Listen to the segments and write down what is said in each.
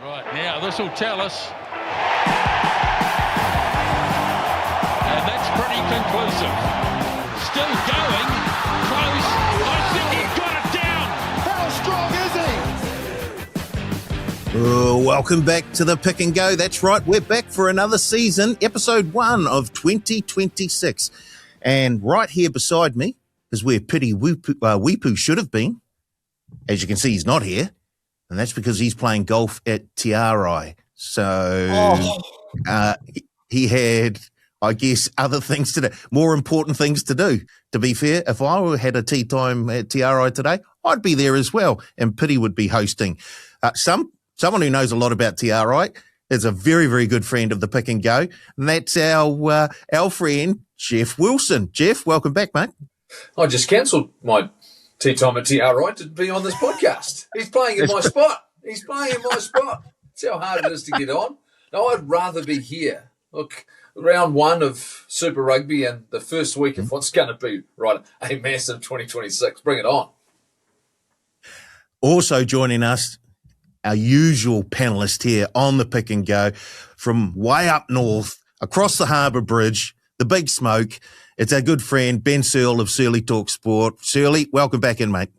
Right, now this will tell us. And that's pretty conclusive. Still going. Close. I think he's got it down. How strong is he? Welcome back to the Pick and Go. That's right, we're back for another season, episode 1 of 2026. And right here beside me is where Pity Weepu should have been. As you can see, he's not here. And that's because he's playing golf at Tiarai. So he had, I guess, other things to do, more important things to do. To be fair, if I had a tea time at Tiarai today, I'd be there as well. And Pity would be hosting. Someone who knows a lot about Tiarai is a very, very good friend of the Pick and Go. And that's our friend, Jeff Wilson. Jeff, welcome back, mate. I just cancelled my tea time at Tiarai to be on this podcast. He's playing in my spot. He's playing in my spot. That's how hard it is to get on. No, I'd rather be here. Look, round 1 of Super Rugby and the first week of what's going to be, right, a massive 2026. Bring it on. Also joining us, our usual panellist here on the Pick and Go from way up north, across the Harbour Bridge, the Big Smoke. It's our good friend, Ben Searle of Searley Talks Sport. Searley, welcome back in, mate.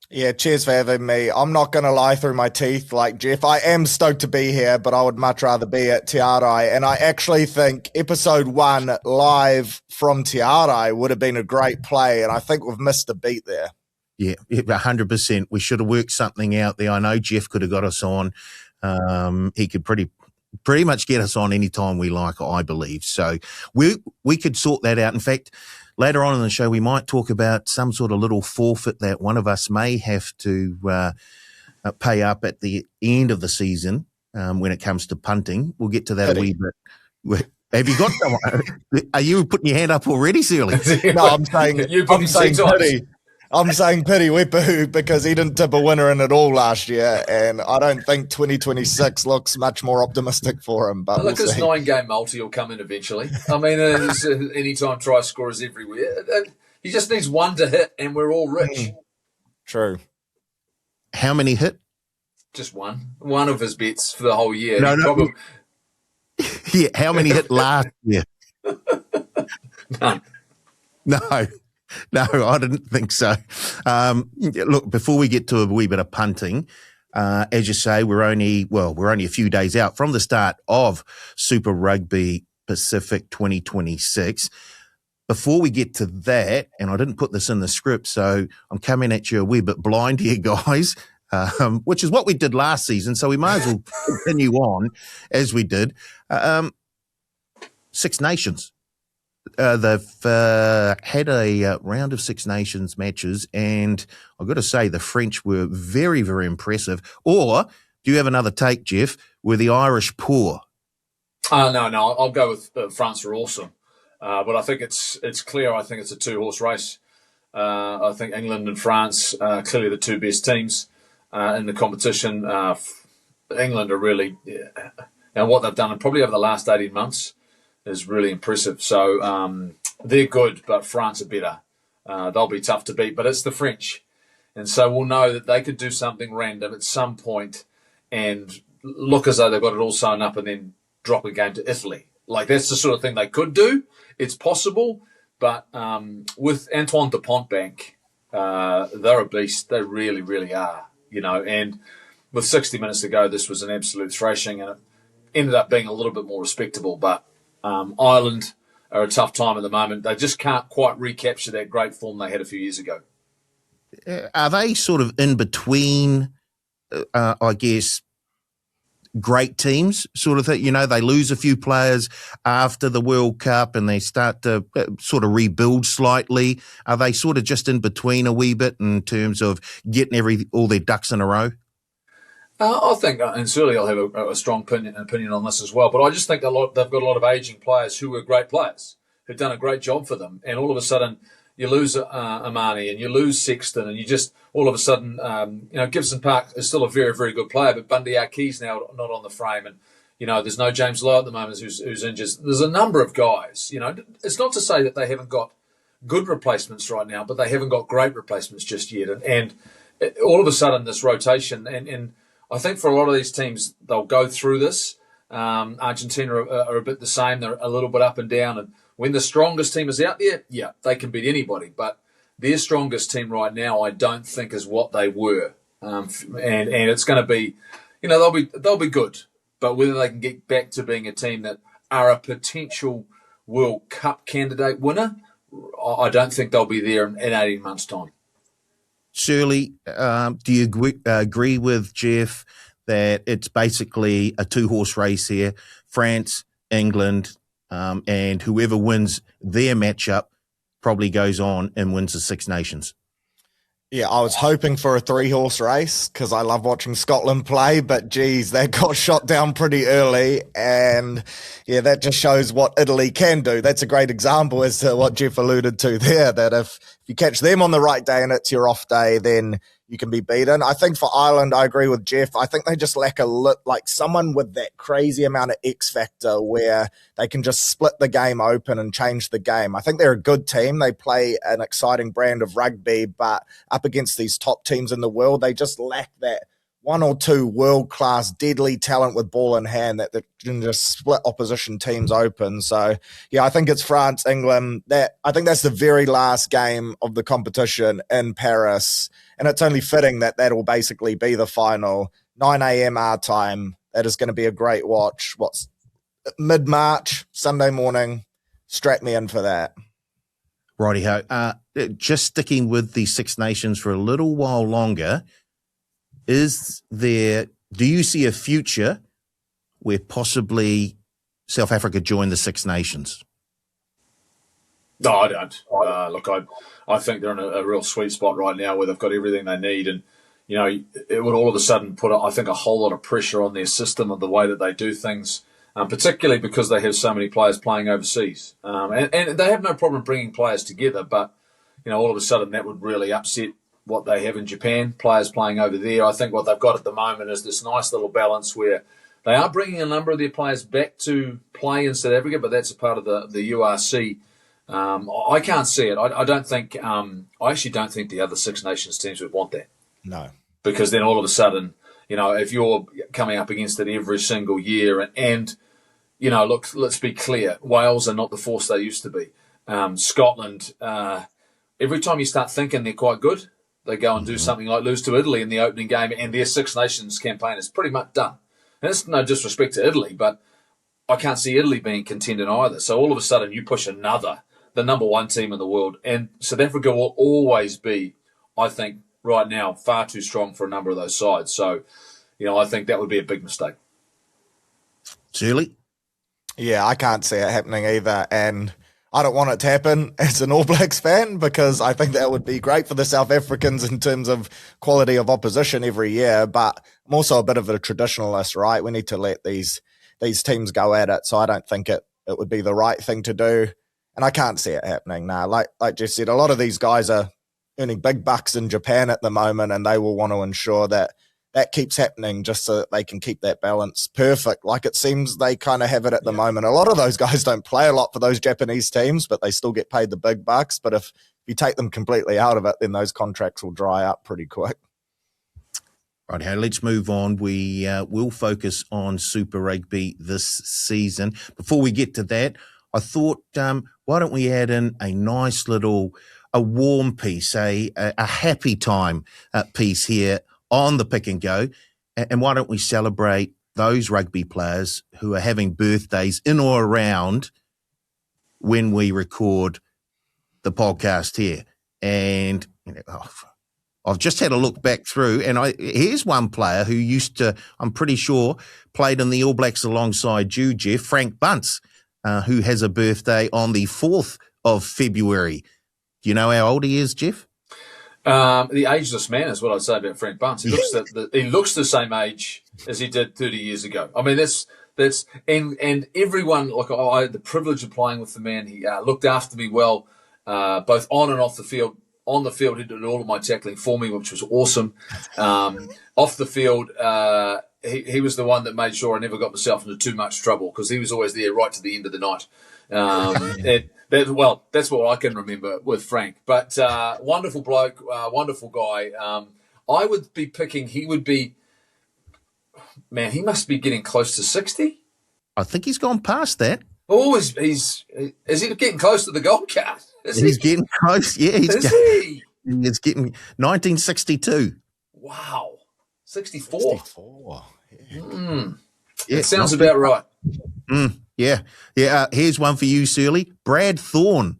Yeah, cheers for having me. I'm not going to lie through my teeth like Jeff. I am stoked to be here, but I would much rather be at Tiarai. And I actually think episode 1 live from Tiarai would have been a great play, and I think we've missed a beat there. Yeah, 100%. We should have worked something out there. I know Jeff could have got us on. He could pretty much get us on any time we like, I believe. So we could sort that out. In fact, later on in the show, we might talk about some sort of little forfeit that one of us may have to pay up at the end of the season when it comes to punting. We'll get to that a wee bit. Have you got someone? Are you putting your hand up already, Searley? No, I'm saying Pity. I'm saying Pity Weepu because he didn't tip a winner in it all last year, and I don't think 2026 looks much more optimistic for him. But look, this 9-game multi will come in eventually. I mean, anytime try scorers everywhere. He just needs one to hit, and we're all rich. True. How many hit? Just one. One of his bets for the whole year. No. Yeah, how many hit last year? None. No, I didn't think so. Look, before we get to a wee bit of punting, as you say, we're only a few days out from the start of Super Rugby Pacific 2026. Before we get to that, and I didn't put this in the script, so I'm coming at you a wee bit blind here, guys, which is what we did last season, so we might as well continue on as we did. Six Nations. They've had a round of Six Nations matches, and I've got to say the French were very, very impressive. Or do you have another take, Jeff? Were the Irish poor? No. I'll go with France are awesome, but I think it's clear. I think it's a 2-horse race. I think England and France are clearly the 2 best teams in the competition. England are really, and what they've done probably over the last 18 months. Is really impressive. So they're good, but France are better. They'll be tough to beat, but it's the French. And so we'll know that they could do something random at some point and look as though they've got it all sewn up and then drop a game to Italy. Like, that's the sort of thing they could do. It's possible, but with Antoine Dupont-Bank, they're a beast. They really, really are, and with 60 minutes to go, this was an absolute thrashing, and it ended up being a little bit more respectable, but Ireland are a tough time at the moment. They just can't quite recapture that great form they had a few years ago. Are they sort of in between, I guess, great teams sort of thing? They lose a few players after the World Cup and they start to sort of rebuild slightly. Are they sort of just in between a wee bit in terms of getting all their ducks in a row? I think, and certainly I'll have a strong opinion on this as well, but I just think they've got a lot of aging players who were great players, who've done a great job for them, and all of a sudden you lose Amani and you lose Sexton, and you just all of a sudden, Gibson Park is still a very, very good player, but Bundy Arkee's now not on the frame, and there's no James Lowe at the moment who's injured. There's a number of guys. It's not to say that they haven't got good replacements right now, but they haven't got great replacements just yet, and all of a sudden this rotation and I think for a lot of these teams, they'll go through this. Argentina are a bit the same. They're a little bit up and down. And when the strongest team is out there, yeah, they can beat anybody. But their strongest team right now, I don't think is what they were. And it's going to be, they'll be good. But whether they can get back to being a team that are a potential World Cup candidate winner, I don't think they'll be there in 18 months' time. Shirley, do you agree with Jeff that it's basically a two-horse race here, France, England, and whoever wins their matchup probably goes on and wins the Six Nations? Yeah, I was hoping for a three-horse race because I love watching Scotland play, but geez, they got shot down pretty early, and yeah, that just shows what Italy can do. That's a great example as to what Jeff alluded to there, that if you catch them on the right day and it's your off day, then you can be beaten. I think for Ireland, I agree with Jeff. I think they just lack someone with that crazy amount of X factor where they can just split the game open and change the game. I think they're a good team. They play an exciting brand of rugby, but up against these top teams in the world, they just lack that one or two world-class deadly talent with ball in hand that can just split opposition teams open. So, yeah, I think it's France, England. I think that's the very last game of the competition in Paris. And it's only fitting that that'll basically be the final. 9 a.m. our time. That is going to be a great watch. What's mid-March, Sunday morning. Strap me in for that. Righty-ho. Just sticking with the Six Nations for a little while longer, do you see a future where possibly South Africa join the Six Nations? No, I don't. Look, I think they're in a real sweet spot right now where they've got everything they need, and it would all of a sudden put, I think, a whole lot of pressure on their system and the way that they do things, particularly because they have so many players playing overseas, and they have no problem bringing players together, but all of a sudden that would really upset what they have in Japan, players playing over there. I think what they've got at the moment is this nice little balance where they are bringing a number of their players back to play in South Africa, but that's a part of the URC. I can't see it. I don't think. I actually don't think the other Six Nations teams would want that. No, because then all of a sudden, if you're coming up against it every single year, and look, let's be clear, Wales are not the force they used to be. Scotland, every time you start thinking they're quite good, they go and do something like lose to Italy in the opening game, and their Six Nations campaign is pretty much done. And it's no disrespect to Italy, but I can't see Italy being contending either. So all of a sudden you push the number one team in the world, and South Africa will always be, I think, right now, far too strong for a number of those sides. So, I think that would be a big mistake. Shirley? Yeah, I can't see it happening either, and I don't want it to happen as an All Blacks fan because I think that would be great for the South Africans in terms of quality of opposition every year, but I'm also a bit of a traditionalist, right? We need to let these teams go at it, so I don't think it would be the right thing to do, and I can't see it happening now. Like Jess said, a lot of these guys are earning big bucks in Japan at the moment, and they will want to ensure that keeps happening just so that they can keep that balance perfect. Like it seems they kind of have it at the moment. A lot of those guys don't play a lot for those Japanese teams, but they still get paid the big bucks. But if you take them completely out of it, then those contracts will dry up pretty quick. Right, let's move on. We will focus on Super Rugby this season. Before we get to that, I thought, why don't we add in a nice little, a warm piece, a happy time piece here on the Pick and Go, and why don't we celebrate those rugby players who are having birthdays in or around when we record the podcast here. And I've just had a look back through, and here's one player who used to, I'm pretty sure, played in the All Blacks alongside you, Jeff, Frank Bunce, who has a birthday on the 4th of February. Do you know how old he is, Jeff? The ageless man is what I'd say about Frank Bunce. He looks the same age as he did 30 years ago. I mean, that's and everyone. Look, I had the privilege of playing with the man. He looked after me well, both on and off the field. On the field, he did all of my tackling for me, which was awesome. Off the field, he was the one that made sure I never got myself into too much trouble because he was always there right to the end of the night. That's what I can remember with Frank. But wonderful bloke, wonderful guy. I would be picking. He would be man, he must be getting close to 60. I think he's gone past that. Oh, is he getting close to the gold card? He's getting close. Yeah, Is he? He's getting 1962. Wow. 64. 64. Yeah, It sounds about right. Yeah. Here's one for you, Searley. Brad Thorne.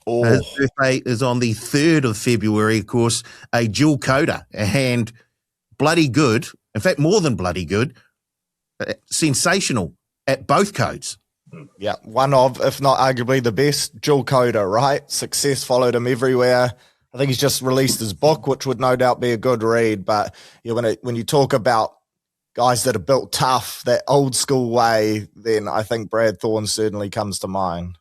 Oh. His birthday is on the 3rd of February, of course, a dual coder, and bloody good. In fact, more than bloody good. Sensational at both codes. Yeah, one of, if not arguably the best, dual coder, right? Success followed him everywhere. I think he's just released his book, which would no doubt be a good read. But when you talk about guys that are built tough, that old school way, then I think Brad Thorne certainly comes to mind.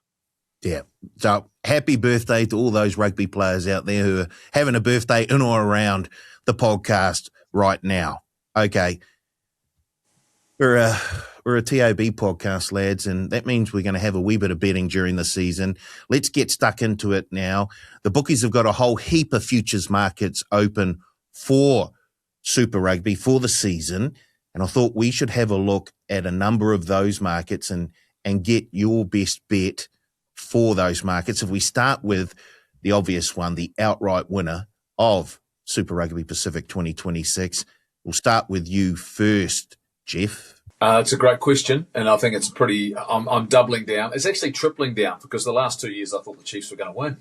Yeah. So happy birthday to all those rugby players out there who are having a birthday in or around the podcast right now. Okay. We're a TOB podcast, lads, and that means we're going to have a wee bit of betting during the season. Let's get stuck into it now. The bookies have got a whole heap of futures markets open for Super Rugby for the season, and I thought we should have a look at a number of those markets and get your best bet for those markets. If we start with the obvious one, the outright winner of Super Rugby Pacific 2026, we'll start with you first, Jeff. It's a great question, and I think it's pretty. I'm doubling down. It's actually tripling down because the last 2 years I thought the Chiefs were going to win.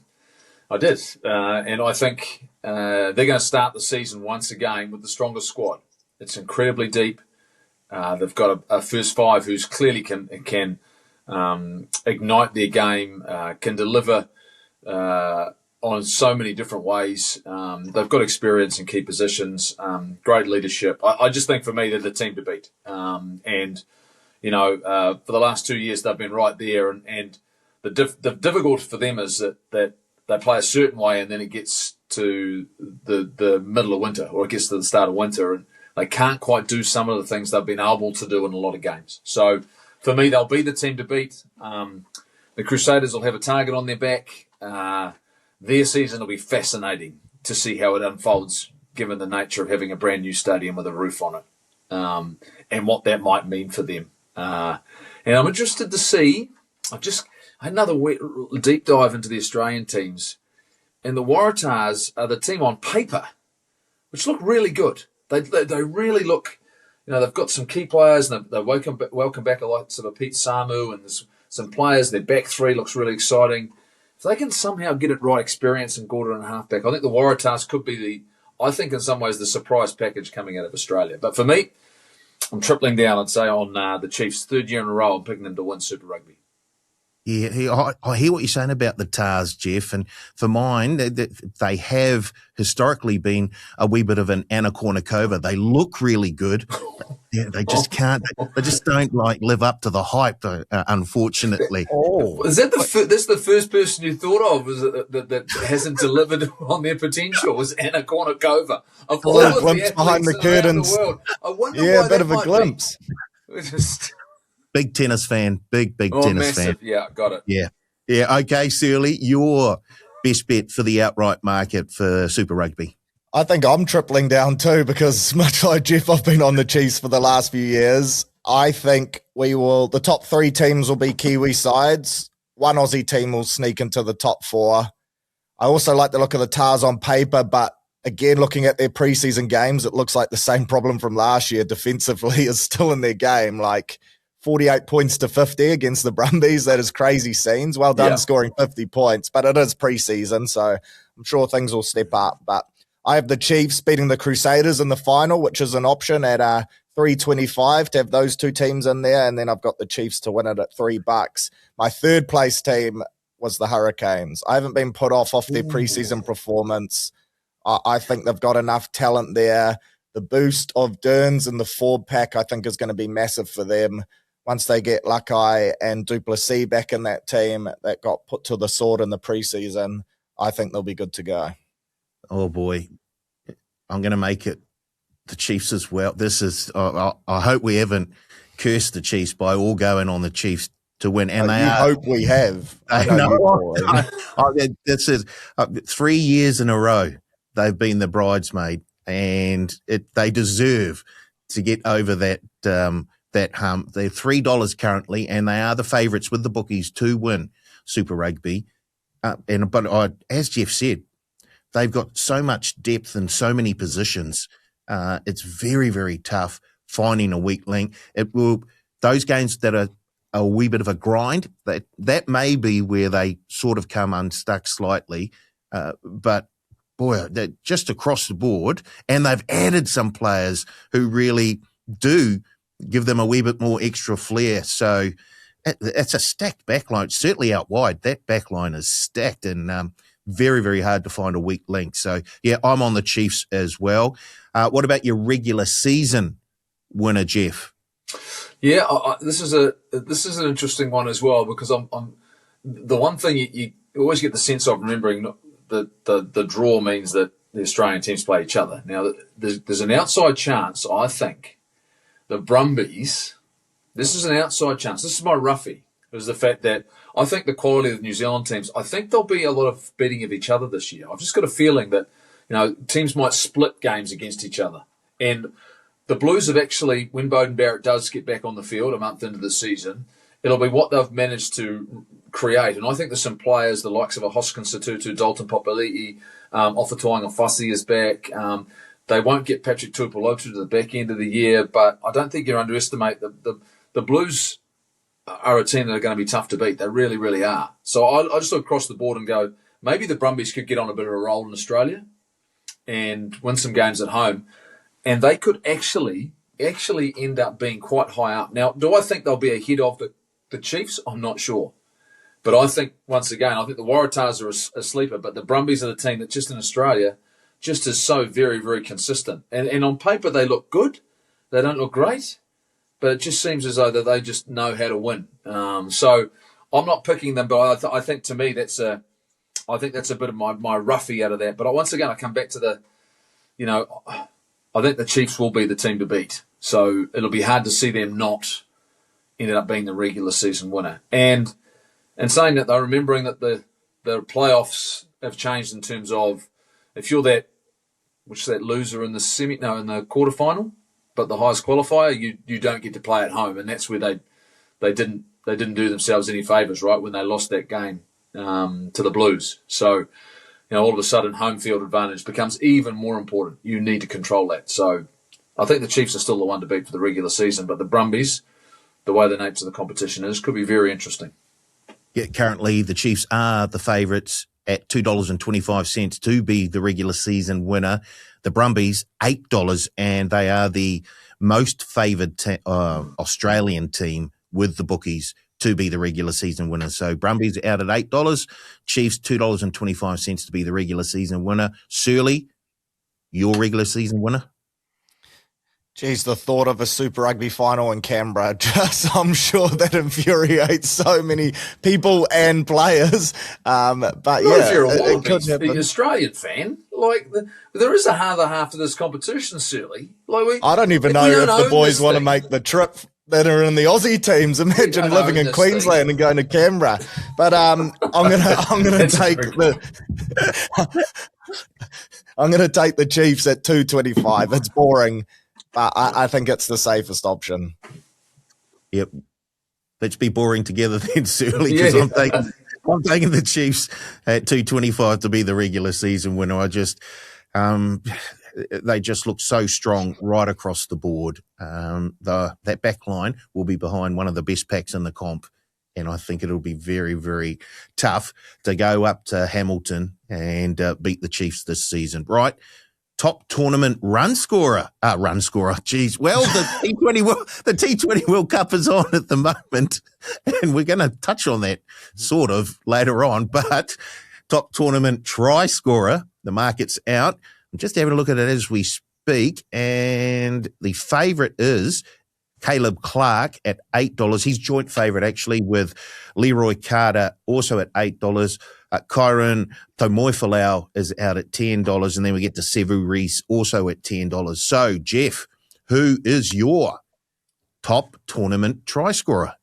I did, and I think they're going to start the season once again with the strongest squad. It's incredibly deep. They've got a first five who's clearly can ignite their game, can deliver on so many different ways. They've got experience in key positions, great leadership. I just think for me they're the team to beat. And for the last 2 years they've been right there. And the difficulty for them is that they play a certain way, and then it gets to the middle of winter, or it gets to the start of winter, and they can't quite do some of the things they've been able to do in a lot of games. So for me, they'll be the team to beat. The Crusaders will have a target on their back. Their season will be fascinating to see how it unfolds, given the nature of having a brand new stadium with a roof on it, and what that might mean for them. And I'm interested to see. I had another deep dive into the Australian teams, and the Waratahs are the team on paper, which look really good. They really look. They've got some key players, and they welcome back a lot of Pete Samu, and there's some players. Their back three looks really exciting. If they can somehow get it right, experience and Gordon and halfback, I think the Waratahs could be I think in some ways the surprise package coming out of Australia. But for me, I'm tripling down, I'd say, on the Chiefs. 3rd year in a row, I'm picking them to win Super Rugby. Yeah, I hear what you're saying about the Tars, Jeff. And for mine, they have historically been a wee bit of an Anna Kournikova. They look really good. Yeah, they just can't. They just don't live up to the hype, unfortunately. Is that that's the first person you thought of? Was it that hasn't delivered on their potential? Was Anna Kournikova? Of all A of glimpse the behind the athletes around curtains. the world, I wonder Yeah, why a bit that of a might glimpse. be. Big tennis fan. Big tennis massive. fan. Yeah, got it. Yeah. Okay, Searley, your best bet for the outright market for Super Rugby. I think I'm tripling down too, because much like Jeff, I've been on the Chiefs for the last few years. I think the top 3 teams will be Kiwi sides. One Aussie team will sneak into the top 4. I also like the look of the Tars on paper, but again, looking at their preseason games, it looks like the same problem from last year defensively is still in their game. Like 48 points to 50 against the Brumbies. That is crazy scenes. Well done scoring 50 points, but it is preseason, so I'm sure things will step up. But I have the Chiefs beating the Crusaders in the final, which is an option at $3.25 to have those 2 teams in there, and then I've got the Chiefs to win it at $3. My 3rd place team was the Hurricanes. I haven't been put off their preseason performance. I think they've got enough talent there. The boost of Derns in the forward pack, I think, is going to be massive for them. Once they get Luckeye and Duplessis back in that team that got put to the sword in the preseason, I think they'll be good to go. Oh, boy. I'm going to make it the Chiefs as well. This is, I hope we haven't cursed the Chiefs by all going on the Chiefs to win. And I hope we have. This is 3 years in a row they've been the bridesmaid, and they deserve to get over that hump. They're $3 currently, and they are the favourites with the bookies to win Super Rugby. As Jeff said, they've got so much depth and so many positions. It's very, very tough finding a weak link. Those games that are a wee bit of a grind, that may be where they sort of come unstuck slightly. But boy, they're just across the board, and they've added some players who really do give them a wee bit more extra flair. So it's a stacked backline. Certainly out wide, that backline is stacked and very, very hard to find a weak link. So, yeah, I'm on the Chiefs as well. What about your regular season winner, Jeff? Yeah, this is an interesting one as well, because I'm the one thing you always get the sense of remembering that the draw means that the Australian teams play each other. Now, there's an outside chance, I think, the Brumbies. This is an outside chance. This is my roughie. Is the fact that I think the quality of the New Zealand teams, I think there'll be a lot of beating of each other this year. I've just got a feeling that, teams might split games against each other. And the Blues have actually, when Jordie Barrett does get back on the field a month into the season, it'll be what they've managed to create. And I think there's some players, the likes of a Hoskins Satutu, Dalton Popeliti, Ofatuanga Fussy is back. They won't get Patrick Tuipulotu to the back end of the year, but I don't think you underestimate the Blues are a team that are going to be tough to beat. They really, really are. So I just look across the board and go, maybe the Brumbies could get on a bit of a roll in Australia and win some games at home. And they could actually end up being quite high up. Now, do I think they'll be ahead of the Chiefs? I'm not sure. But I think, once again, the Waratahs are a sleeper, but the Brumbies are the team that just in Australia just is so very, very consistent. And on paper, they look good. They don't look great. But it just seems as though that they just know how to win. So I'm not picking them, but I think to me that's a bit of my roughie out of that. But once again, I come back to I think the Chiefs will be the team to beat. So it'll be hard to see them not ended up being the regular season winner. And saying that, though, remembering that the playoffs have changed in terms of if you're that loser in the in the quarterfinal, but the highest qualifier, you don't get to play at home, and that's where they didn't do themselves any favours, right, when they lost that game to the Blues. So, all of a sudden, home field advantage becomes even more important. You need to control that. So, I think the Chiefs are still the one to beat for the regular season, but the Brumbies, the way the nature of the competition is, could be very interesting. Yeah, currently the Chiefs are the favourites at $2.25 to be the regular season winner. The Brumbies, $8, and they are the most favoured Australian team with the bookies to be the regular season winner. So Brumbies out at $8, Chiefs $2.25 to be the regular season winner. Searley, your regular season winner? Geez, the thought of a Super Rugby final in Canberra, I'm sure that infuriates so many people and players. But yeah, if you're a Wallabies, an Australian fan, there is a other half of this competition, Searley. I don't even know if the boys want to make the trip that are in the Aussie teams. Imagine living in Queensland and going to Canberra. But I'm gonna take I'm gonna take the Chiefs at $2.25. It's boring. But I think it's the safest option. Yep. Let's be boring together then, Searley, because I'm taking the Chiefs at $2.25 to be the regular season winner. They just look so strong right across the board. That back line will be behind one of the best packs in the comp, and I think it'll be very, very tough to go up to Hamilton and beat the Chiefs this season. Right? Top tournament run scorer. Geez. Well, the T20 World Cup is on at the moment, and we're going to touch on that sort of later on. But top tournament try scorer, the market's out. I'm just having a look at it as we speak, and the favourite is Caleb Clark at $8. He's joint favourite actually with Leroy Carter, also at $8. Kyron Tomoifalau is out at $10, and then we get to Sevu Reece also at $10. So, Jeff, who is your top tournament try scorer?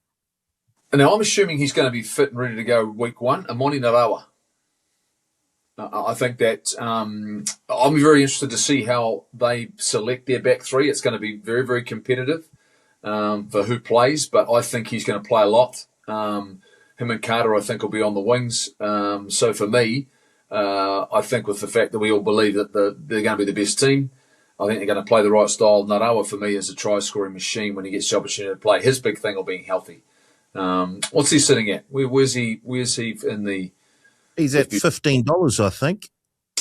Now, I'm assuming he's going to be fit and ready to go week one. Amoni Narawa. I think that I'm very interested to see how they select their back three. It's going to be very, very competitive for who plays, but I think he's going to play a lot. Him and Carter, I think, will be on the wings. So for me, I think with the fact that we all believe that they're going to be the best team, I think they're going to play the right style. Narawa, for me, is a try-scoring machine when he gets the opportunity to play. His big thing will be healthy. What's he sitting at? Where's he in the... He's at $15, I think.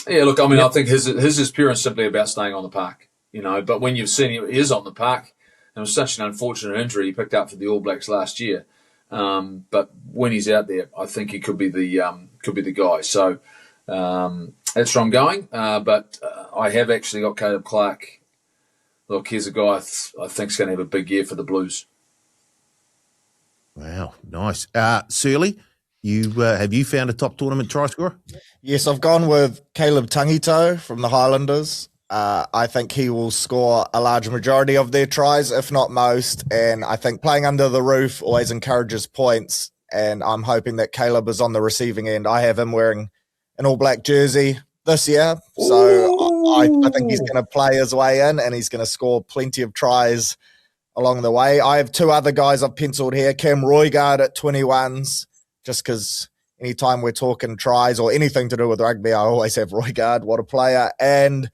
Yeah, look, I mean, I think his is pure and simply about staying on the park, But when you've seen him, he is on the park. And it was such an unfortunate injury he picked up for the All Blacks last year. But when he's out there, I think he could be the guy. So that's where I'm going. But I have actually got Caleb Clark. Look, here's a guy I think is going to have a big year for the Blues. Wow, nice. Searley, have you found a top tournament try scorer? Yes, I've gone with Caleb Tangito from the Highlanders. I think he will score a large majority of their tries, if not most. And I think playing under the roof always encourages points. And I'm hoping that Caleb is on the receiving end. I have him wearing an all black jersey this year. So I think he's going to play his way in and he's going to score plenty of tries along the way. I have two other guys I've penciled here. Cam Roigard at 21s, just because anytime we're talking tries or anything to do with rugby, I always have Roigard. What a player. And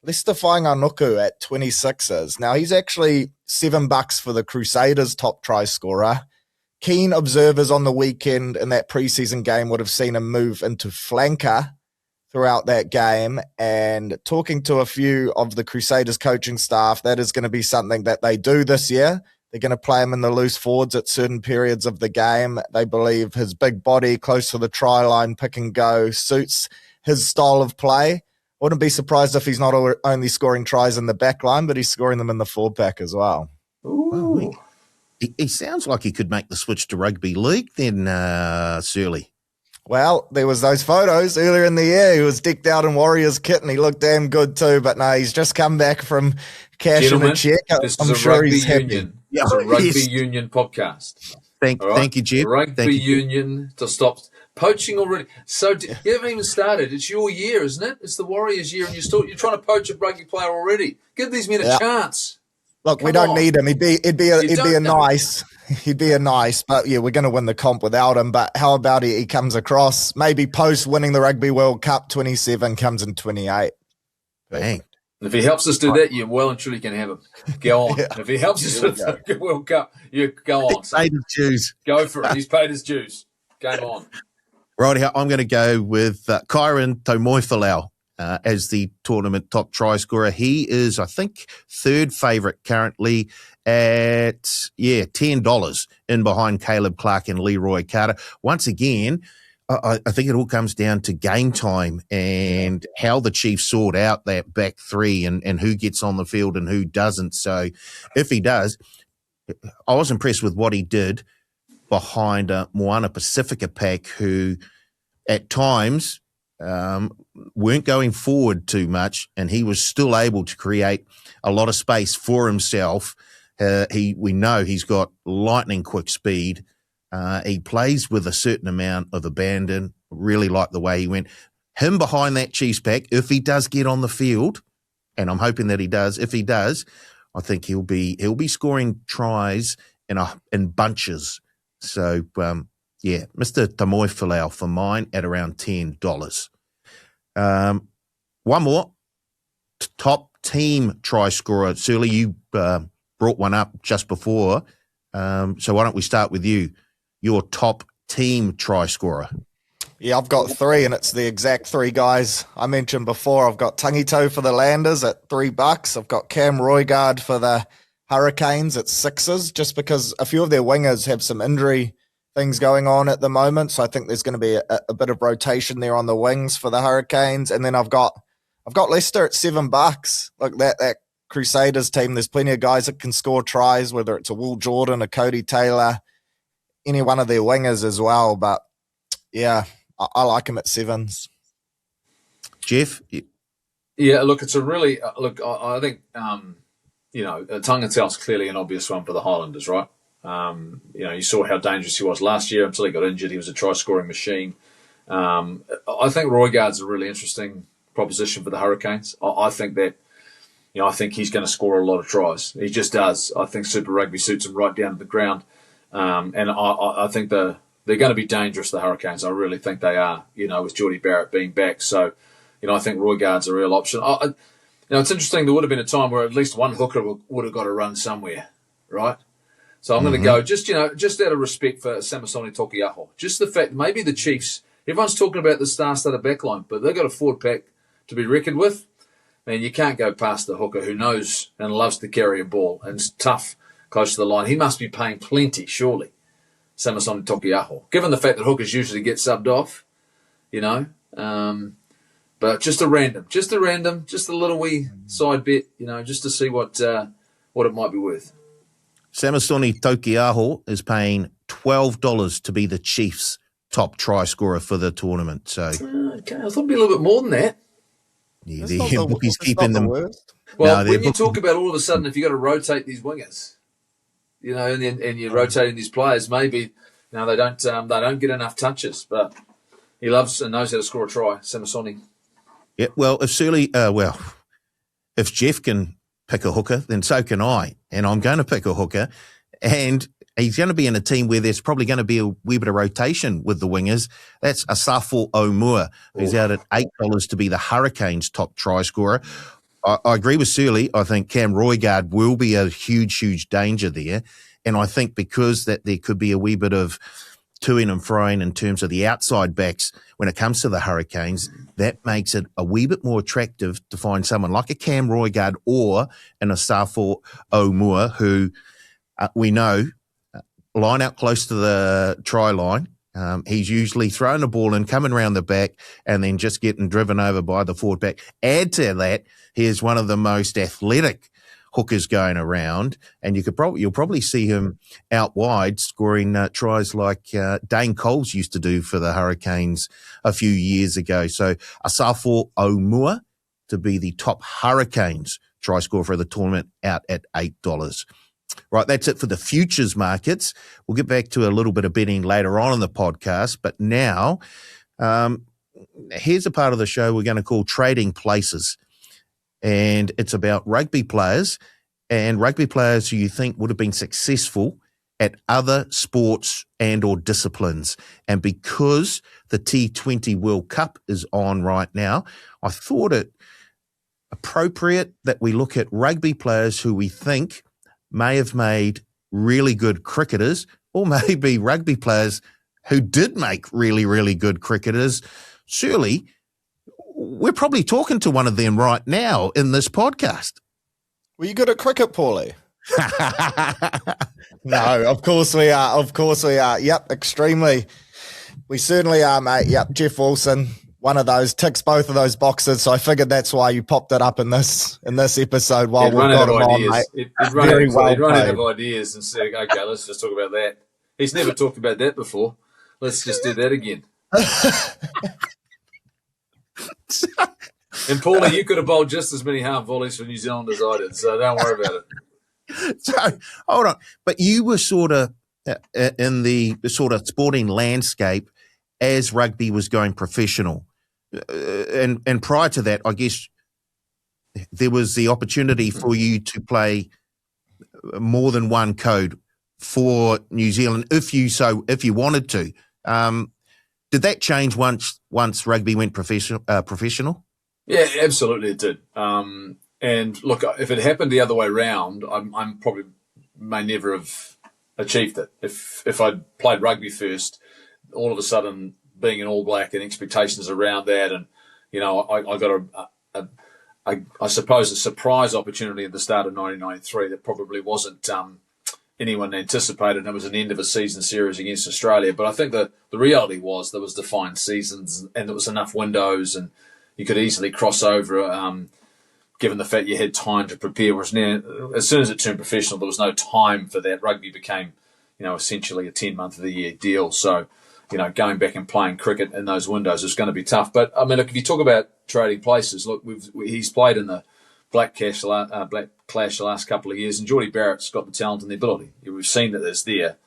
Lester Whainganuku at 26s. Now, he's actually $7 for the Crusaders' top try scorer. Keen observers on the weekend in that preseason game would have seen him move into flanker throughout that game. And talking to a few of the Crusaders coaching staff, that is going to be something that they do this year. They're going to play him in the loose forwards at certain periods of the game. They believe his big body close to the try line, pick and go, suits his style of play. Wouldn't be surprised if he's not only scoring tries in the back line, but he's scoring them in the forward pack as well. Ooh. He sounds like he could make the switch to rugby league then, Searley. Well, there was those photos earlier in the year. He was decked out in Warriors kit and he looked damn good too. But no, he's just come back from cash and a check. I'm sure he's happy. Yeah, it's a rugby union podcast. Thank you, Jeff. Rugby union to stop poaching already. So you haven't even started. It's your year, isn't it? It's the Warriors' year, and you're trying to poach a rugby player already. Give these men a chance. Look, we don't need him. He'd be a nice. He'd be a nice, but yeah, we're going to win the comp without him. But how about he comes across maybe post winning the Rugby World Cup 27, comes in 28. Bang. If he helps us do that, you well and truly can have him. Go on. Yeah. If he helps us with the World Cup, you go on. He's paid his dues. Go for it. He's paid his dues. Game on. Right, I'm going to go with Kyron Tomoifalau as the tournament top try scorer. He is, I think, third favourite currently at, $10 in behind Caleb Clark and Leroy Carter. Once again, I think it all comes down to game time and how the Chiefs sort out that back three and who gets on the field and who doesn't. So if he does, I was impressed with what he did behind Moana Pacifica pack, who at times weren't going forward too much, and he was still able to create a lot of space for himself. We know he's got lightning quick speed. He plays with a certain amount of abandon. Really like the way he went. Him behind that Chiefs pack, if he does get on the field, and I'm hoping that he does, if he does, I think he'll be scoring tries in bunches. So, Mr. Tamoifalau for mine at around $10. One more. Top team try scorer. Searley, you brought one up just before. So why don't we start with you? Your top team try scorer. Yeah, I've got three, and it's the exact three guys I mentioned before. I've got Tangito for the Landers at $3. I've got Cam Roigard for the Hurricanes at $6, just because a few of their wingers have some injury things going on at the moment. So I think there's going to be a bit of rotation there on the wings for the Hurricanes. And then I've got Leicester at $7. Look, that Crusaders team, there's plenty of guys that can score tries, whether it's a Will Jordan, a Cody Taylor, any one of their wingers as well. But yeah, I like him at $7s. Jeff? Yeah, look, it's a really I think Tangitau's clearly an obvious one for the Highlanders, right? You saw how dangerous he was last year until he got injured. He was a try-scoring machine. I think Roygaard's a really interesting proposition for the Hurricanes. I think that, I think he's going to score a lot of tries. He just does. I think Super Rugby suits him right down to the ground. And I think they're going to be dangerous, the Hurricanes. I really think they are, with Jordie Barrett being back. So, I think Roygaard's a real option. It's interesting. There would have been a time where at least one hooker would have got to run somewhere, right? So I'm going to go just out of respect for Samisoni Taukei'aho. Just the fact maybe the Chiefs, everyone's talking about the star-studded backline, but they've got a forward pack to be reckoned with. Man, you can't go past the hooker who knows and loves to carry a ball and is tough close to the line. He must be paying plenty, surely, Samisoni Taukei'aho, given the fact that hookers usually get subbed off, But just a little wee side bet, just to see what it might be worth. Samisoni Taukei'aho is paying $12 to be the Chiefs' top try scorer for the tournament. So, okay, I thought it'd be a little bit more than that. Yeah, the bookies keeping them. Worst. Well, when you talk about all of a sudden, if you've got to rotate these wingers, and you're rotating these players, maybe they don't get enough touches. But he loves and knows how to score a try, Samisoni. Yeah, well, if Jeff can pick a hooker, then so can I, and I'm going to pick a hooker, and he's going to be in a team where there's probably going to be a wee bit of rotation with the wingers. That's Asafo Omua, who's out at $8 to be the Hurricanes' top try scorer. I agree with Searley. I think Cam Roygaard will be a huge, huge danger there. And I think because that there could be a wee bit of to-in and fro-in in terms of the outside backs when it comes to the Hurricanes, that makes it a wee bit more attractive to find someone like a Cam Roygaard or an Asafo Omua, who we know line out close to the try line. He's usually throwing the ball in, coming around the back, and then just getting driven over by the forward back. Add to that, he is one of the most athletic hookers going around, and you'll probably see him out wide scoring tries like Dane Coles used to do for the Hurricanes a few years ago. So Asafo Omua to be the top Hurricanes try scorer for the tournament out at $8. Right, that's it for the futures markets. We'll get back to a little bit of betting later on in the podcast, but now here's a part of the show we're going to call Trading Places, and it's about rugby players and rugby players who you think would have been successful at other sports and or disciplines. And because the T20 World Cup is on right now, I thought it appropriate that we look at rugby players who we think may have made really good cricketers, or maybe rugby players who did make really, really good cricketers. Surely, we're probably talking to one of them right now in this podcast. Were you good at cricket, Paulie? No, of course we are. Of course we are. Yep, extremely. We certainly are, mate. Yep, Jeff Wilson. One of those ticks both of those boxes, so I figured that's why you popped it up in this episode while we've got him on, mate. He'd run out of ideas and say, okay, let's just talk about that. He's never talked about that before. Let's just do that again. And Paulie, you could have bowled just as many half volleys for New Zealand as I did, so don't worry about it. So, hold on. But you were sort of in the sort of sporting landscape as rugby was going professional. And prior to that, I guess there was the opportunity for you to play more than one code for New Zealand if you wanted to. Did that change once rugby went professional? Yeah, absolutely it did. And look, if it happened the other way around, I'm probably may never have achieved it. If I'd played rugby first, all of a sudden being an All Black and expectations around that, and I got I suppose a surprise opportunity at the start of 1993 that probably wasn't anyone anticipated, and it was an end of a season series against Australia. But I think the reality was there was defined seasons and there was enough windows, and you could easily cross over, given the fact you had time to prepare. Whereas now, as soon as it turned professional, there was no time for that. Rugby became, essentially a 10-month of the year deal. So, going back and playing cricket in those windows is going to be tough. But I mean, look, if you talk about trading places, look, he's played in the Black Clash the last couple of years, and Jordie Barrett's got the talent and the ability. We've seen that it's there.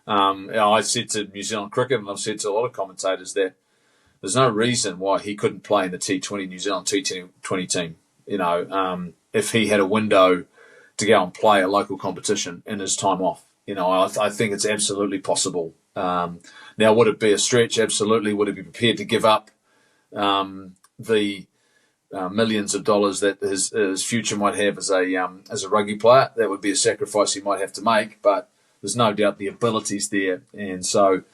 I said to New Zealand Cricket, and I've said to a lot of commentators that there's no reason why he couldn't play in the T20 New Zealand T20 team. If he had a window to go and play a local competition in his time off, I think it's absolutely possible. Now, would it be a stretch? Absolutely. Would he be prepared to give up the millions of dollars that his future might have as a rugby player? That would be a sacrifice he might have to make, but there's no doubt the ability's there. And so,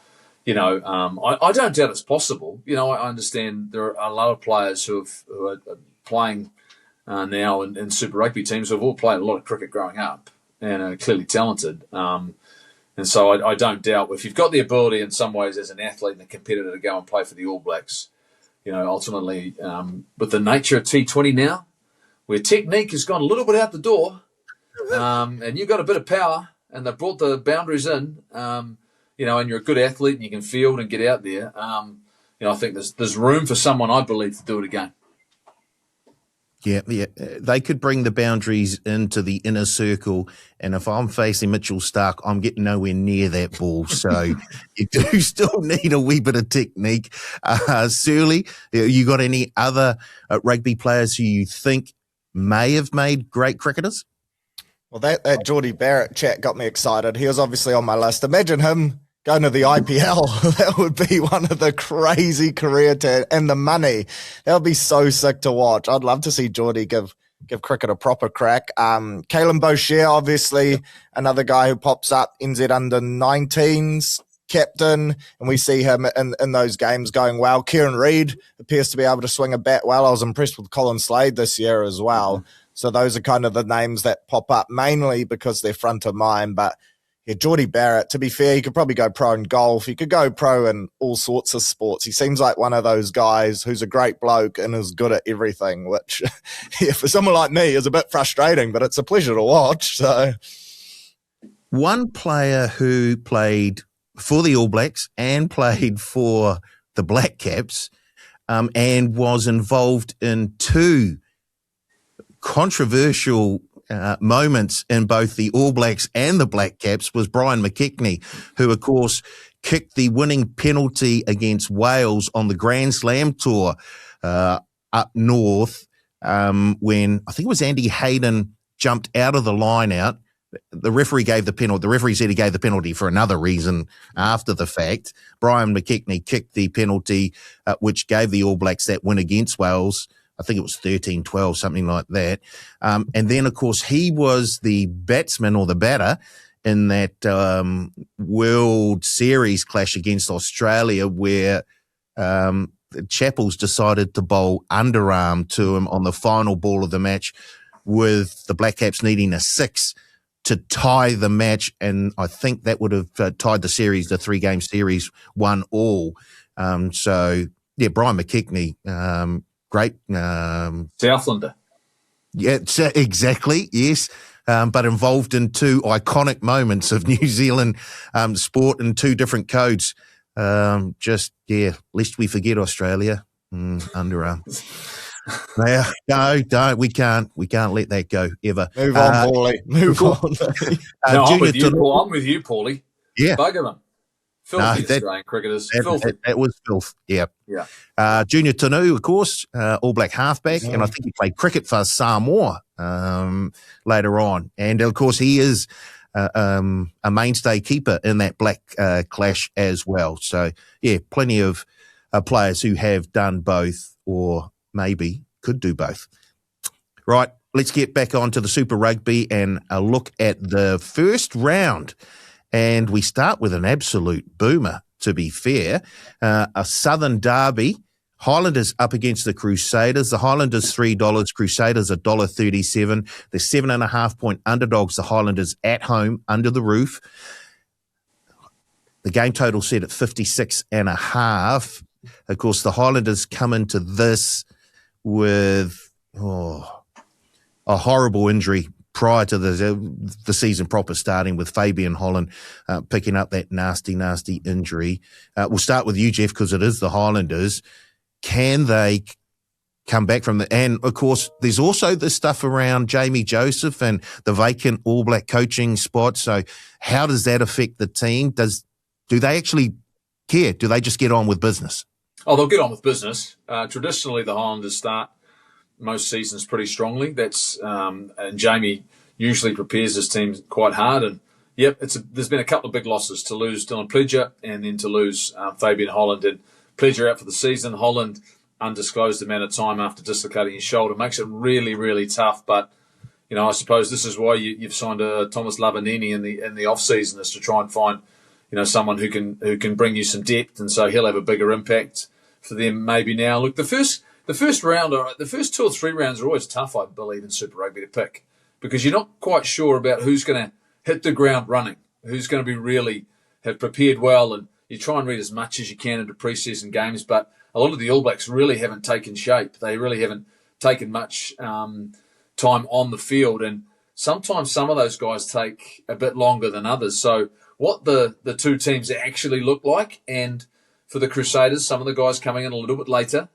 I don't doubt it's possible. I understand there are a lot of players who are playing now in Super Rugby teams who have all played a lot of cricket growing up and are clearly talented. And so I don't doubt if you've got the ability in some ways as an athlete and a competitor to go and play for the All Blacks, ultimately with the nature of T20 now, where technique has gone a little bit out the door and you've got a bit of power and they've brought the boundaries in, and you're a good athlete and you can field and get out there, I think there's room for someone, I believe, to do it again. Yeah, they could bring the boundaries into the inner circle, and if I'm facing Mitchell Starc, I'm getting nowhere near that ball. So you do still need a wee bit of technique. Searley, you got any other rugby players who you think may have made great cricketers? Well, that Jordie Barrett chat got me excited. He was obviously on my list. Imagine him going to the IPL. That would be one of the crazy and the money. That would be so sick to watch. I'd love to see Jordie give cricket a proper crack. Kalen Boucher, obviously, another guy who pops up, NZ under-19s captain, and we see him in those games going well. Kieran Reid appears to be able to swing a bat well. I was impressed with Colin Slade this year as well. Mm-hmm. So those are kind of the names that pop up, mainly because they're front of mind, but yeah, Jordie Barrett, to be fair, he could probably go pro in golf. He could go pro in all sorts of sports. He seems like one of those guys who's a great bloke and is good at everything, which for someone like me is a bit frustrating, but it's a pleasure to watch. So, one player who played for the All Blacks and played for the Black Caps and was involved in two controversial moments in both the All Blacks and the Black Caps was Brian McKechnie, who, of course, kicked the winning penalty against Wales on the Grand Slam tour up north when I think it was Andy Hayden jumped out of the line out. The referee gave the penalty. The referee said he gave the penalty for another reason after the fact. Brian McKechnie kicked the penalty, which gave the All Blacks that win against Wales. I think it was 13-12, something like that. And then, of course, he was the batsman or the batter in that World Series clash against Australia where Chappells decided to bowl underarm to him on the final ball of the match with the Black Caps needing a 6 to tie the match. And I think that would have tied the series, the 3-game series, 1-1. So, yeah, Brian McKechnie, great. Southlander. Yeah, exactly, yes. But involved in two iconic moments of New Zealand sport in two different codes. Lest we forget Australia. Underarm. No, don't. We can't let that go ever. Move on, Paulie. Move on. No, I'm with you, Paulie. Yeah. Bugger them. Filthy Australian cricketers. That was filth. Yeah. Yeah. Junior Tanu, of course, All Black halfback, and I think he played cricket for Samoa later on. And of course, he is a mainstay keeper in that Black clash as well. So yeah, plenty of players who have done both, or maybe could do both. Right. Let's get back onto the Super Rugby and a look at the first round. And we start with an absolute boomer, to be fair. A Southern Derby, Highlanders up against the Crusaders. The Highlanders $3, Crusaders $1.37. They're 7.5-point underdogs, the Highlanders at home, under the roof. The game total set at 56.5. Of course, the Highlanders come into this with a horrible injury prior to the season proper starting, with Fabian Holland picking up that nasty injury. We'll start with you, Jeff, because it is the Highlanders. Can they come back from the... And, of course, there's also this stuff around Jamie Joseph and the vacant All Black coaching spot. So how does that affect the team? Do they actually care? Do they just get on with business? Oh, they'll get on with business. Traditionally, the Highlanders start most seasons pretty strongly. And Jamie usually prepares his team quite hard. And yep, there's been a couple of big losses to lose Dylan Pledger and then to lose Fabian Holland. And Pledger out for the season. Holland undisclosed amount of time after dislocating his shoulder makes it really, really tough. But I suppose this is why you've signed a Thomas Lavanini in the off season, is to try and find someone who can bring you some depth, and so he'll have a bigger impact for them maybe now. Look, the first round, the first 2 or 3 rounds are always tough, I believe, in Super Rugby to pick, because you're not quite sure about who's going to hit the ground running, who's going to be really have prepared well, and you try and read as much as you can into preseason games, but a lot of the All Blacks really haven't taken shape. They really haven't taken much time on the field, and sometimes some of those guys take a bit longer than others. So what the two teams actually look like, and for the Crusaders, some of the guys coming in a little bit later,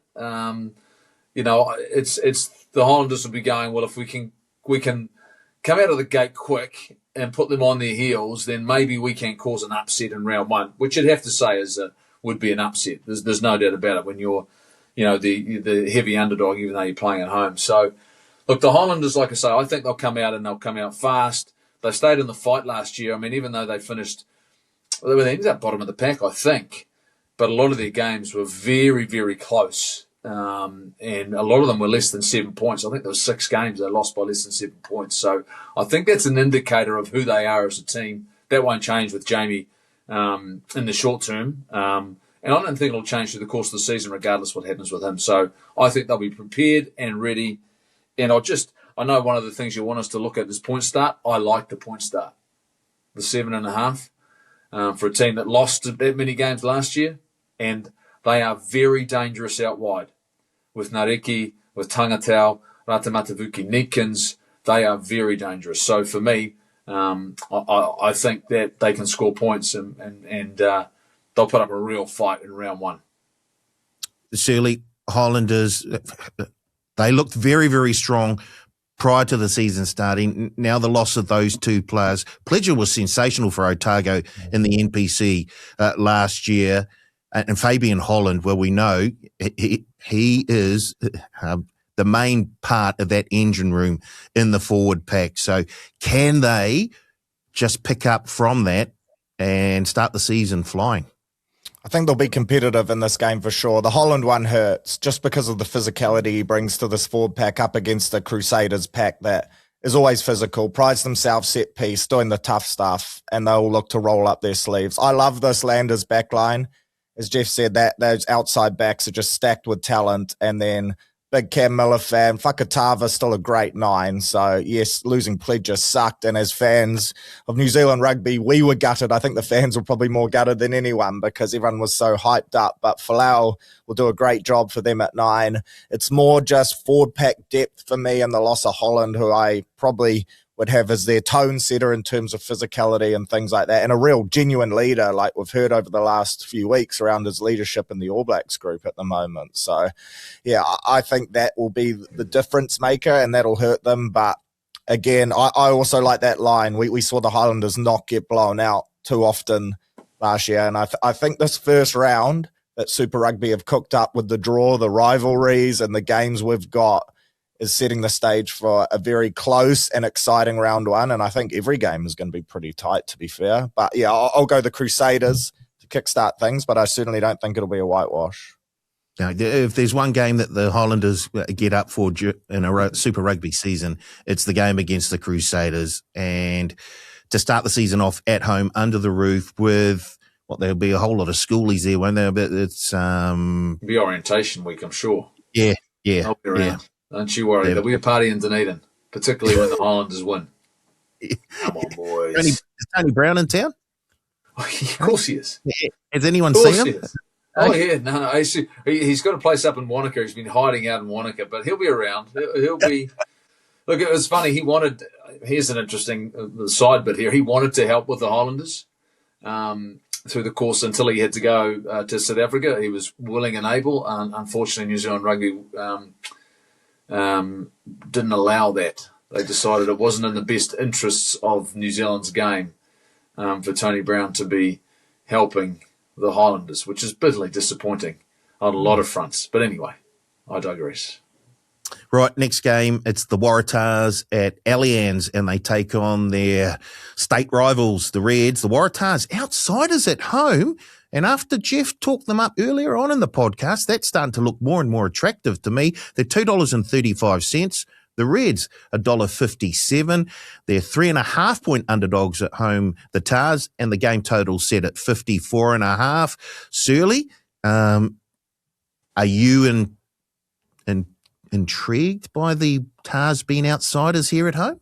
it's the Highlanders will be going, well, if we can come out of the gate quick and put them on their heels, then maybe we can cause an upset in round 1, which I'd have to say would be an upset. There's no doubt about it when you're, the heavy underdog, even though you're playing at home. So, look, the Highlanders, like I say, I think they'll come out and they'll come out fast. They stayed in the fight last year. I mean, even though they ended up bottom of the pack, I think, but a lot of their games were very, very close. And a lot of them were less than 7 points. I think there were 6 games they lost by less than 7 points. So I think that's an indicator of who they are as a team. That won't change with Jamie in the short term. And I don't think it'll change through the course of the season, regardless what happens with him. So I think they'll be prepared and ready. And I know one of the things you want us to look at is point start. I like the point start, the 7.5, for a team that lost that many games last year. And they are very dangerous out wide. With Nareki, with Tangatau, Ratamatavuki, Neekins, they are very dangerous. So for me, I think that they can score points and they'll put up a real fight in round 1. Searley, Highlanders, they looked very, very strong prior to the season starting. Now the loss of those 2 players. Pledger was sensational for Otago in the NPC last year. And Fabian Holland, well, we know he is the main part of that engine room in the forward pack. So can they just pick up from that and start the season flying? I think they'll be competitive in this game for sure. The Holland one hurts just because of the physicality he brings to this forward pack up against the Crusaders pack that is always physical, prides themselves set piece, doing the tough stuff, and they'll look to roll up their sleeves. I love this Landers back line. As Jeff said, that those outside backs are just stacked with talent. And then big Cam Miller fan, Fakatava still a great 9. So, yes, losing Pledger sucked. And as fans of New Zealand rugby, we were gutted. I think the fans were probably more gutted than anyone because everyone was so hyped up. But Folau will do a great job for them at 9. It's more just forward pack depth for me and the loss of Holland, who I probably would have as their tone setter in terms of physicality and things like that, and a real genuine leader like we've heard over the last few weeks around his leadership in the All Blacks group at the moment. So, yeah, I think that will be the difference maker and that'll hurt them. But again, I also like that line. We saw the Highlanders not get blown out too often last year, and I think this first round that Super Rugby have cooked up with the draw, the rivalries and the games we've got is setting the stage for a very close and exciting round 1. And I think every game is going to be pretty tight, to be fair. But, yeah, I'll go the Crusaders to kickstart things, but I certainly don't think it'll be a whitewash. Now, if there's one game that the Highlanders get up for in a Super Rugby season, it's the game against the Crusaders. And to start the season off at home under the roof with, there'll be a whole lot of schoolies there, won't there? But it's It'll be orientation week, I'm sure. Yeah. I'll be around. Yeah. Don't you worry. There'll be a party in Dunedin, particularly when the Highlanders win. Come on, boys. Is Tony Brown in town? Of course he is. Yeah. Has anyone seen him? Oh, yeah. No. He's got a place up in Wanaka. He's been hiding out in Wanaka, but he'll be around. He'll be... Look, it was funny. Here's an interesting side bit here. He wanted to help with the Highlanders through the course until he had to go to South Africa. He was willing and able. Unfortunately, New Zealand Rugby... didn't allow that. They decided it wasn't in the best interests of New Zealand's game for Tony Brown to be helping the Highlanders, which is bitterly disappointing. on a lot of fronts. But anyway, I digress. Right, next game, it's the Waratahs at Allianz, and they take on their state rivals, the Reds. The Waratahs, outsiders at home, and after Jeff talked them up earlier on in the podcast, that's starting to look more and more attractive to me. They're $2.35. The Reds, $1.57. They're 3.5-point underdogs at home, the Tars, and the game total set at 54.5. Searley, are you intrigued by the Tars being outsiders here at home?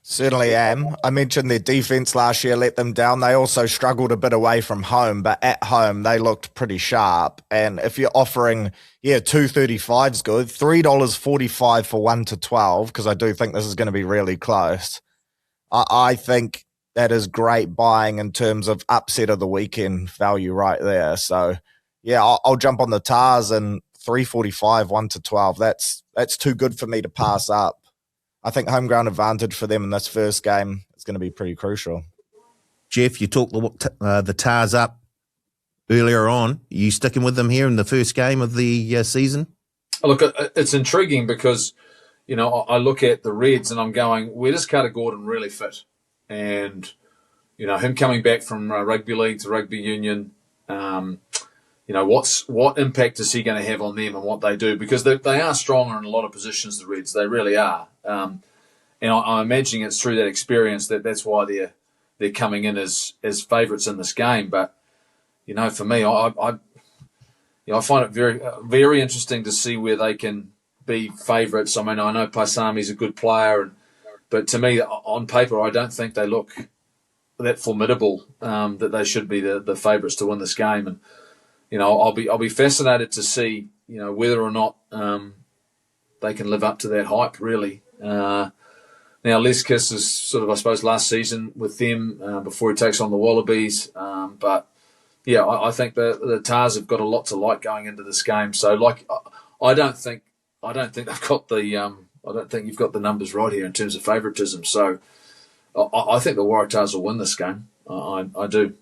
Certainly am. I mentioned their defense last year let them down. They also struggled a bit away from home, but at home they looked pretty sharp. And if you're offering, $2.35 is good, $3.45 for 1 to 12, because I do think this is going to be really close. I think that is great buying in terms of upset of the weekend value right there. So, I'll jump on the Tars, and $3.45, 1 to 12. That's too good for me to pass up. I think home ground advantage for them in this first game is going to be pretty crucial. Jeff, you talked the Tars up earlier on. Are you sticking with them here in the first game of the season? Look, it's intriguing because, I look at the Reds and I'm going, where does Carter Gordon really fit? And, him coming back from rugby league to rugby union, what impact is he going to have on them and what they do? Because they are stronger in a lot of positions, the Reds. They really are. And I'm imagining it's through that experience that's why they're coming in as favourites in this game. But, for me, I find it very, very interesting to see where they can be favourites. I mean, I know Paisami's a good player, but to me, on paper, I don't think they look that formidable that they should be the favourites to win this game. And I'll be fascinated to see whether or not they can live up to that hype. Really. Now Les Kiss is sort of, I suppose, last season with them before he takes on the Wallabies. But I think the Tars have got a lot to like going into this game. So I don't think they've got the I don't think you've got the numbers right here in terms of favouritism. So I think the Waratahs will win this game. I do.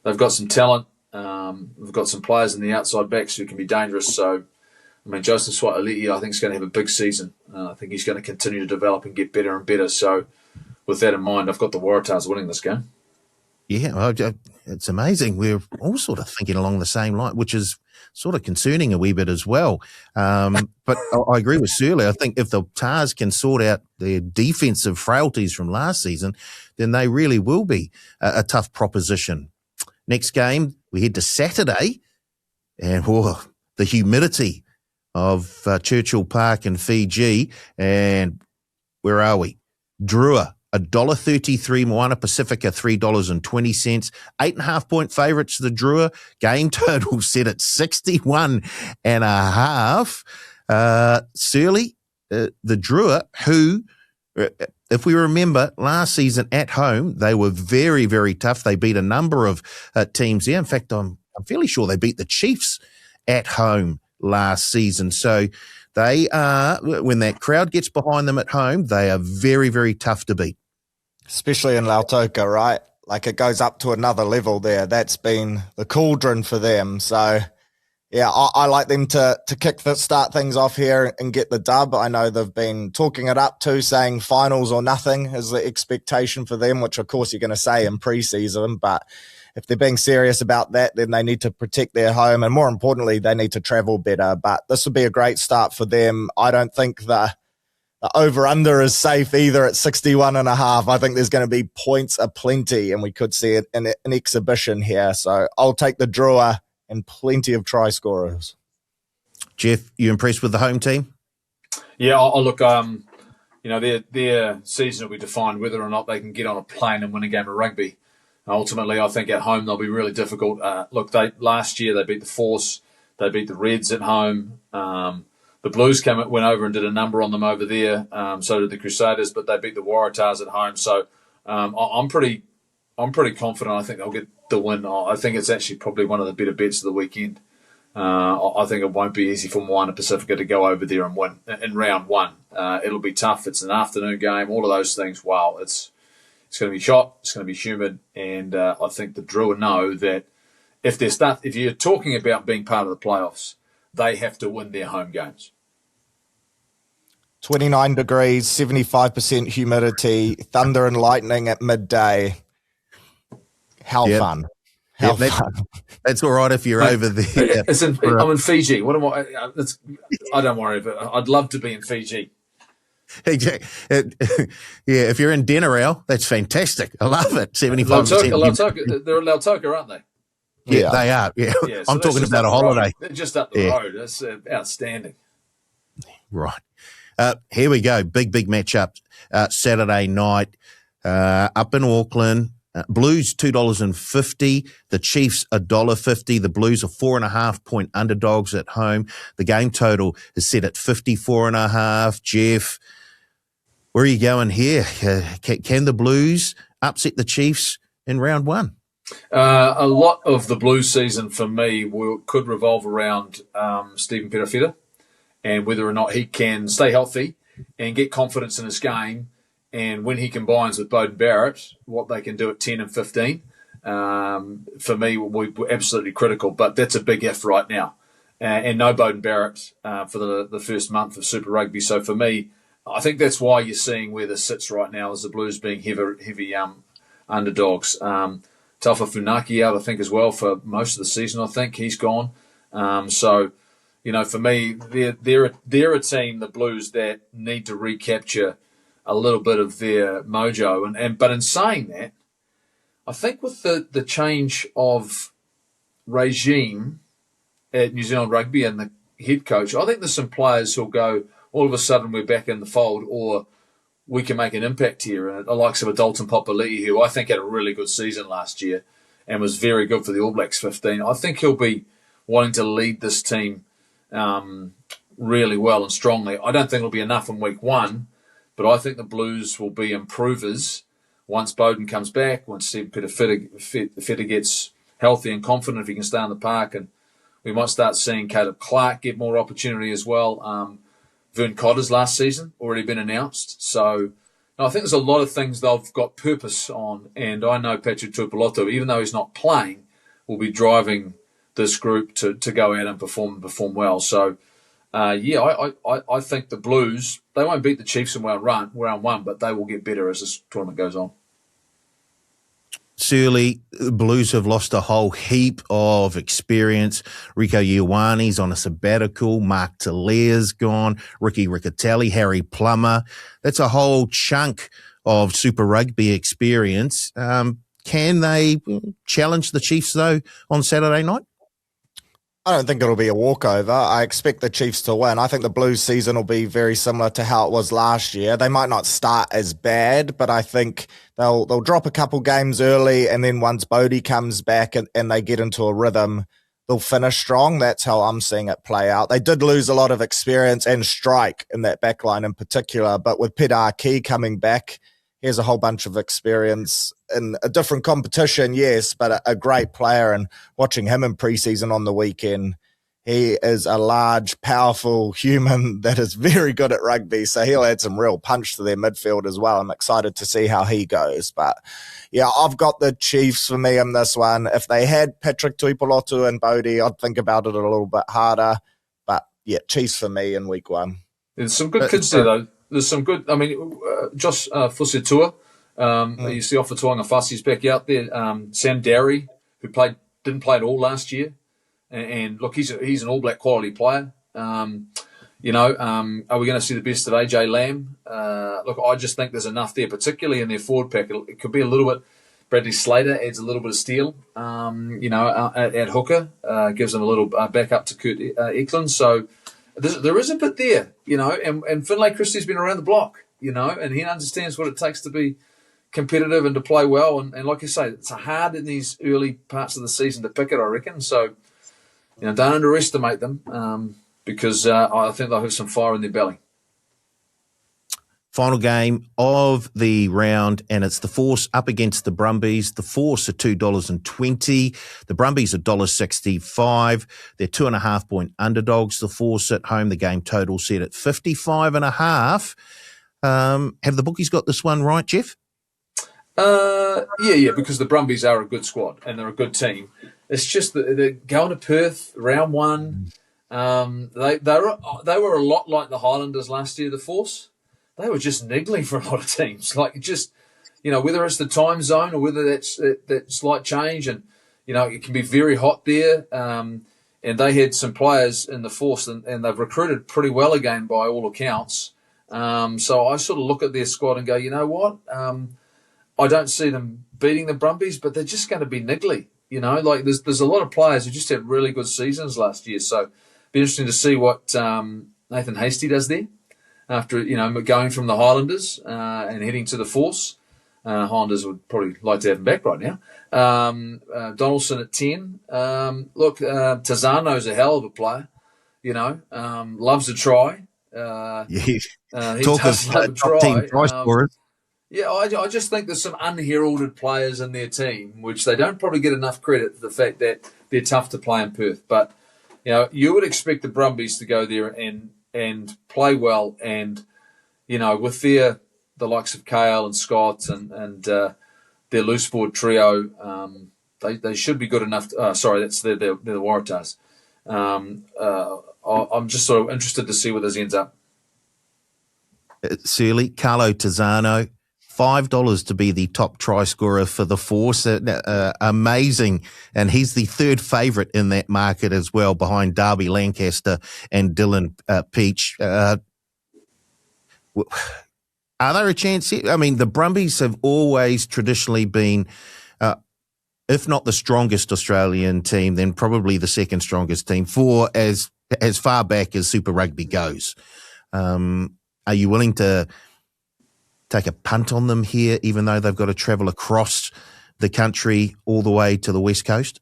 They've got some talent. We've got some players in the outside backs who can be dangerous. So, I mean, Joseph Swatali'i, I think, is going to have a big season. I think he's going to continue to develop and get better and better. So, with that in mind, I've got the Waratahs winning this game. Yeah, it's amazing. We're all sort of thinking along the same line, which is sort of concerning a wee bit as well. But I agree with Searley. I think if the Tars can sort out their defensive frailties from last season, then they really will be a tough proposition. Next game, we head to Saturday, and the humidity of Churchill Park in Fiji. And where are we? Drua, $1.33, Moana Pacifica, $3.20. 8.5-point favourites, the Drua. Game total set at 61.5. Searley, the Drua, who, if we remember, last season at home, they were very, very tough. They beat a number of teams there. In fact, I'm fairly sure they beat the Chiefs at home last season. So they are, when that crowd gets behind them at home, they are very, very tough to beat. Especially in Lautoka, right? Like, it goes up to another level there. That's been the cauldron for them. So, I like them to start things off here and get the dub. I know they've been talking it up too, saying finals or nothing is the expectation for them, which of course you're going to say in preseason. But if they're being serious about that, then they need to protect their home. And more importantly, they need to travel better. But this will be a great start for them. I don't think the over-under is safe either at 61.5. I think there's going to be points aplenty, and we could see it in an exhibition here. So I'll take the Drua and plenty of try scorers. Jeff, you impressed with the home team? Yeah, I'll look. Their season will be defined whether or not they can get on a plane and win a game of rugby. Ultimately, I think at home they'll be really difficult. Last year they beat the Force, they beat the Reds at home. The Blues went over and did a number on them over there. So did the Crusaders, but they beat the Waratahs at home. So I'm pretty confident. I think they'll get the win. I think it's actually probably one of the better bets of the weekend. I think it won't be easy for Moana Pacifica to go over there and win in round one. It'll be tough. It's an afternoon game. All of those things. Wow, it's going to be hot. It's going to be humid, and I think the Drua know that if you're talking about being part of the playoffs, they have to win their home games. 29 degrees, 75% humidity, thunder and lightning at midday. How fun. How fun. That's all right if you're over there. I'm in Fiji. What am I? I don't worry about it. I'd love to be in Fiji. Exactly. If you're in Denarau, that's fantastic. I love it. 75%. They're in Lautoka, aren't they? Yeah, they are. Yeah, so I'm talking about a holiday. They're just up the road. That's outstanding. Right. Here we go. Big matchup. Saturday night up in Auckland. Blues $2.50. The Chiefs $1.50. The Blues are 4.5-point underdogs at home. The game total is set at 54.5. Jeff, where are you going here? Can the Blues upset the Chiefs in round one? A lot of the Blues season for me could revolve around Stephen Perofeta and whether or not he can stay healthy and get confidence in his game. And when he combines with Jordie Barrett, what they can do at 10 and 15, for me, will be absolutely critical. But that's a big if right now. And no Jordie Barrett for the first month of Super Rugby. So for me, I think that's why you're seeing where this sits right now as the Blues being heavy underdogs. Taufa Funaki out, I think, as well for most of the season. I think he's gone. So, for me, they're a team, the Blues, that need to recapture a little bit of their mojo. But in saying that, I think with the change of regime at New Zealand Rugby and the head coach, I think there's some players who'll go, all of a sudden we're back in the fold, or we can make an impact here. And the likes of a Dalton Papali'i, who I think had a really good season last year and was very good for the All Blacks 15. I think he'll be wanting to lead this team really well and strongly. I don't think it'll be enough in week one, but I think the Blues will be improvers once Bowden comes back, once Steve Perofeta gets healthy and confident if he can stay in the park. And we might start seeing Caleb Clark get more opportunity as well. Vern Cotter's last season already been announced. So I think there's a lot of things they've got purpose on. And I know Patrick Tuipulotu, even though he's not playing, will be driving this group to go out and perform well. So, I think the Blues, they won't beat the Chiefs in round one, but they will get better as this tournament goes on. Searley, the Blues have lost a whole heap of experience. Rico Ioane's on a sabbatical. Mark Talaire's gone. Ricky Riccatelli, Harry Plummer. That's a whole chunk of Super Rugby experience. Can they challenge the Chiefs, though, on Saturday night? I don't think it'll be a walkover. I expect the Chiefs to win. I think the Blues season will be very similar to how it was last year. They might not start as bad, but I think they'll drop a couple games early, and then once Bodie comes back and they get into a rhythm, they'll finish strong. That's how I'm seeing it play out. They did lose a lot of experience and strike in that backline in particular, but with Peter Key coming back, here's a whole bunch of experience in a different competition, yes, but a great player. And watching him in preseason on the weekend, he is a large, powerful human that is very good at rugby. So he'll add some real punch to their midfield as well. I'm excited to see how he goes. But yeah, I've got the Chiefs for me in this one. If they had Patrick Tuipulotu and Bodie, I'd think about it a little bit harder. But yeah, Chiefs for me in week one. There's some good kids there, though. There's some good, Josh Fusitua, you see off the Tuanga Fussi's back out there. Sam Darry, who didn't play at all last year. And look, he's an All Black quality player. Are we going to see the best of AJ Lamb? Look, I just think there's enough there, particularly in their forward pack. It could be a little bit. Bradley Slater adds a little bit of steel, at hooker, gives them a little back up to Kurt Eklund. So there is a bit there, and Finlay Christie's been around the block, and he understands what it takes to be competitive and to play well. And like you say, it's hard in these early parts of the season to pick it, I reckon. So, don't underestimate them because I think they'll have some fire in their belly. Final game of the round, and it's the Force up against the Brumbies. The Force are $2.20. The Brumbies are $1.65. They're 2.5-point underdogs. The Force at home, the game total set at 55.5. Have the bookies got this one right, Jeff? Yeah, because the Brumbies are a good squad and they're a good team. it's just they're going to Perth round one. They were a lot like the Highlanders last year. The Force, they were just niggling for a lot of teams. Like just whether it's the time zone or whether that's that slight change, and it can be very hot there. And they had some players in the Force, and they've recruited pretty well again by all accounts. So I sort of look at their squad and go, you know what? I don't see them beating the Brumbies, but they're just going to be niggly. Like there's a lot of players who just had really good seasons last year. So be interesting to see what Nathan Hastie does there after going from the Highlanders and heading to the Force. Highlanders would probably like to have him back right now. Donaldson at 10. Look, Tazano's a hell of a player. Loves to try. He Talk of top team try scorers. Yeah, I just think there's some unheralded players in their team, which they don't probably get enough credit for the fact that they're tough to play in Perth. But, you would expect the Brumbies to go there and play well. And, with the likes of Kale and Scott and their loose forward trio, they should be good enough. Sorry, they're the Waratahs. I'm just sort of interested to see where this ends up. Searley, Carlo Tazano, $5 to be the top try scorer for the Force. Amazing. And he's the third favourite in that market as well, behind Darby Lancaster and Dylan Peach. Are there a chance here? I mean, the Brumbies have always traditionally been, if not the strongest Australian team, then probably the second strongest team for as far back as Super Rugby goes. Are you willing to take a punt on them here, even though they've got to travel across the country all the way to the West Coast?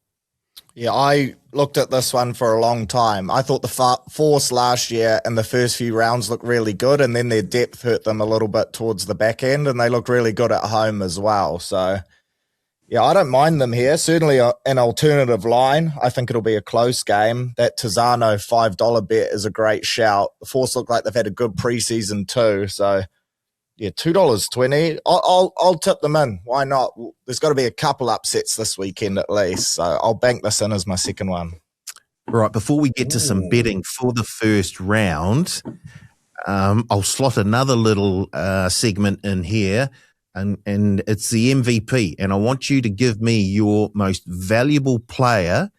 Yeah, I looked at this one for a long time. I thought the Force last year in the first few rounds looked really good, and then their depth hurt them a little bit towards the back end, and they looked really good at home as well. So, yeah, I don't mind them here. Certainly an alternative line. I think it'll be a close game. That Tazano $5 bet is a great shout. The Force look like they've had a good preseason too. So, yeah, $2.20. I'll tip them in. Why not? There's got to be a couple upsets this weekend at least. So I'll bank this in as my second one. Right, before we get to some betting for the first round, I'll slot another little segment in here, and it's the MVP. And I want you to give me your most valuable player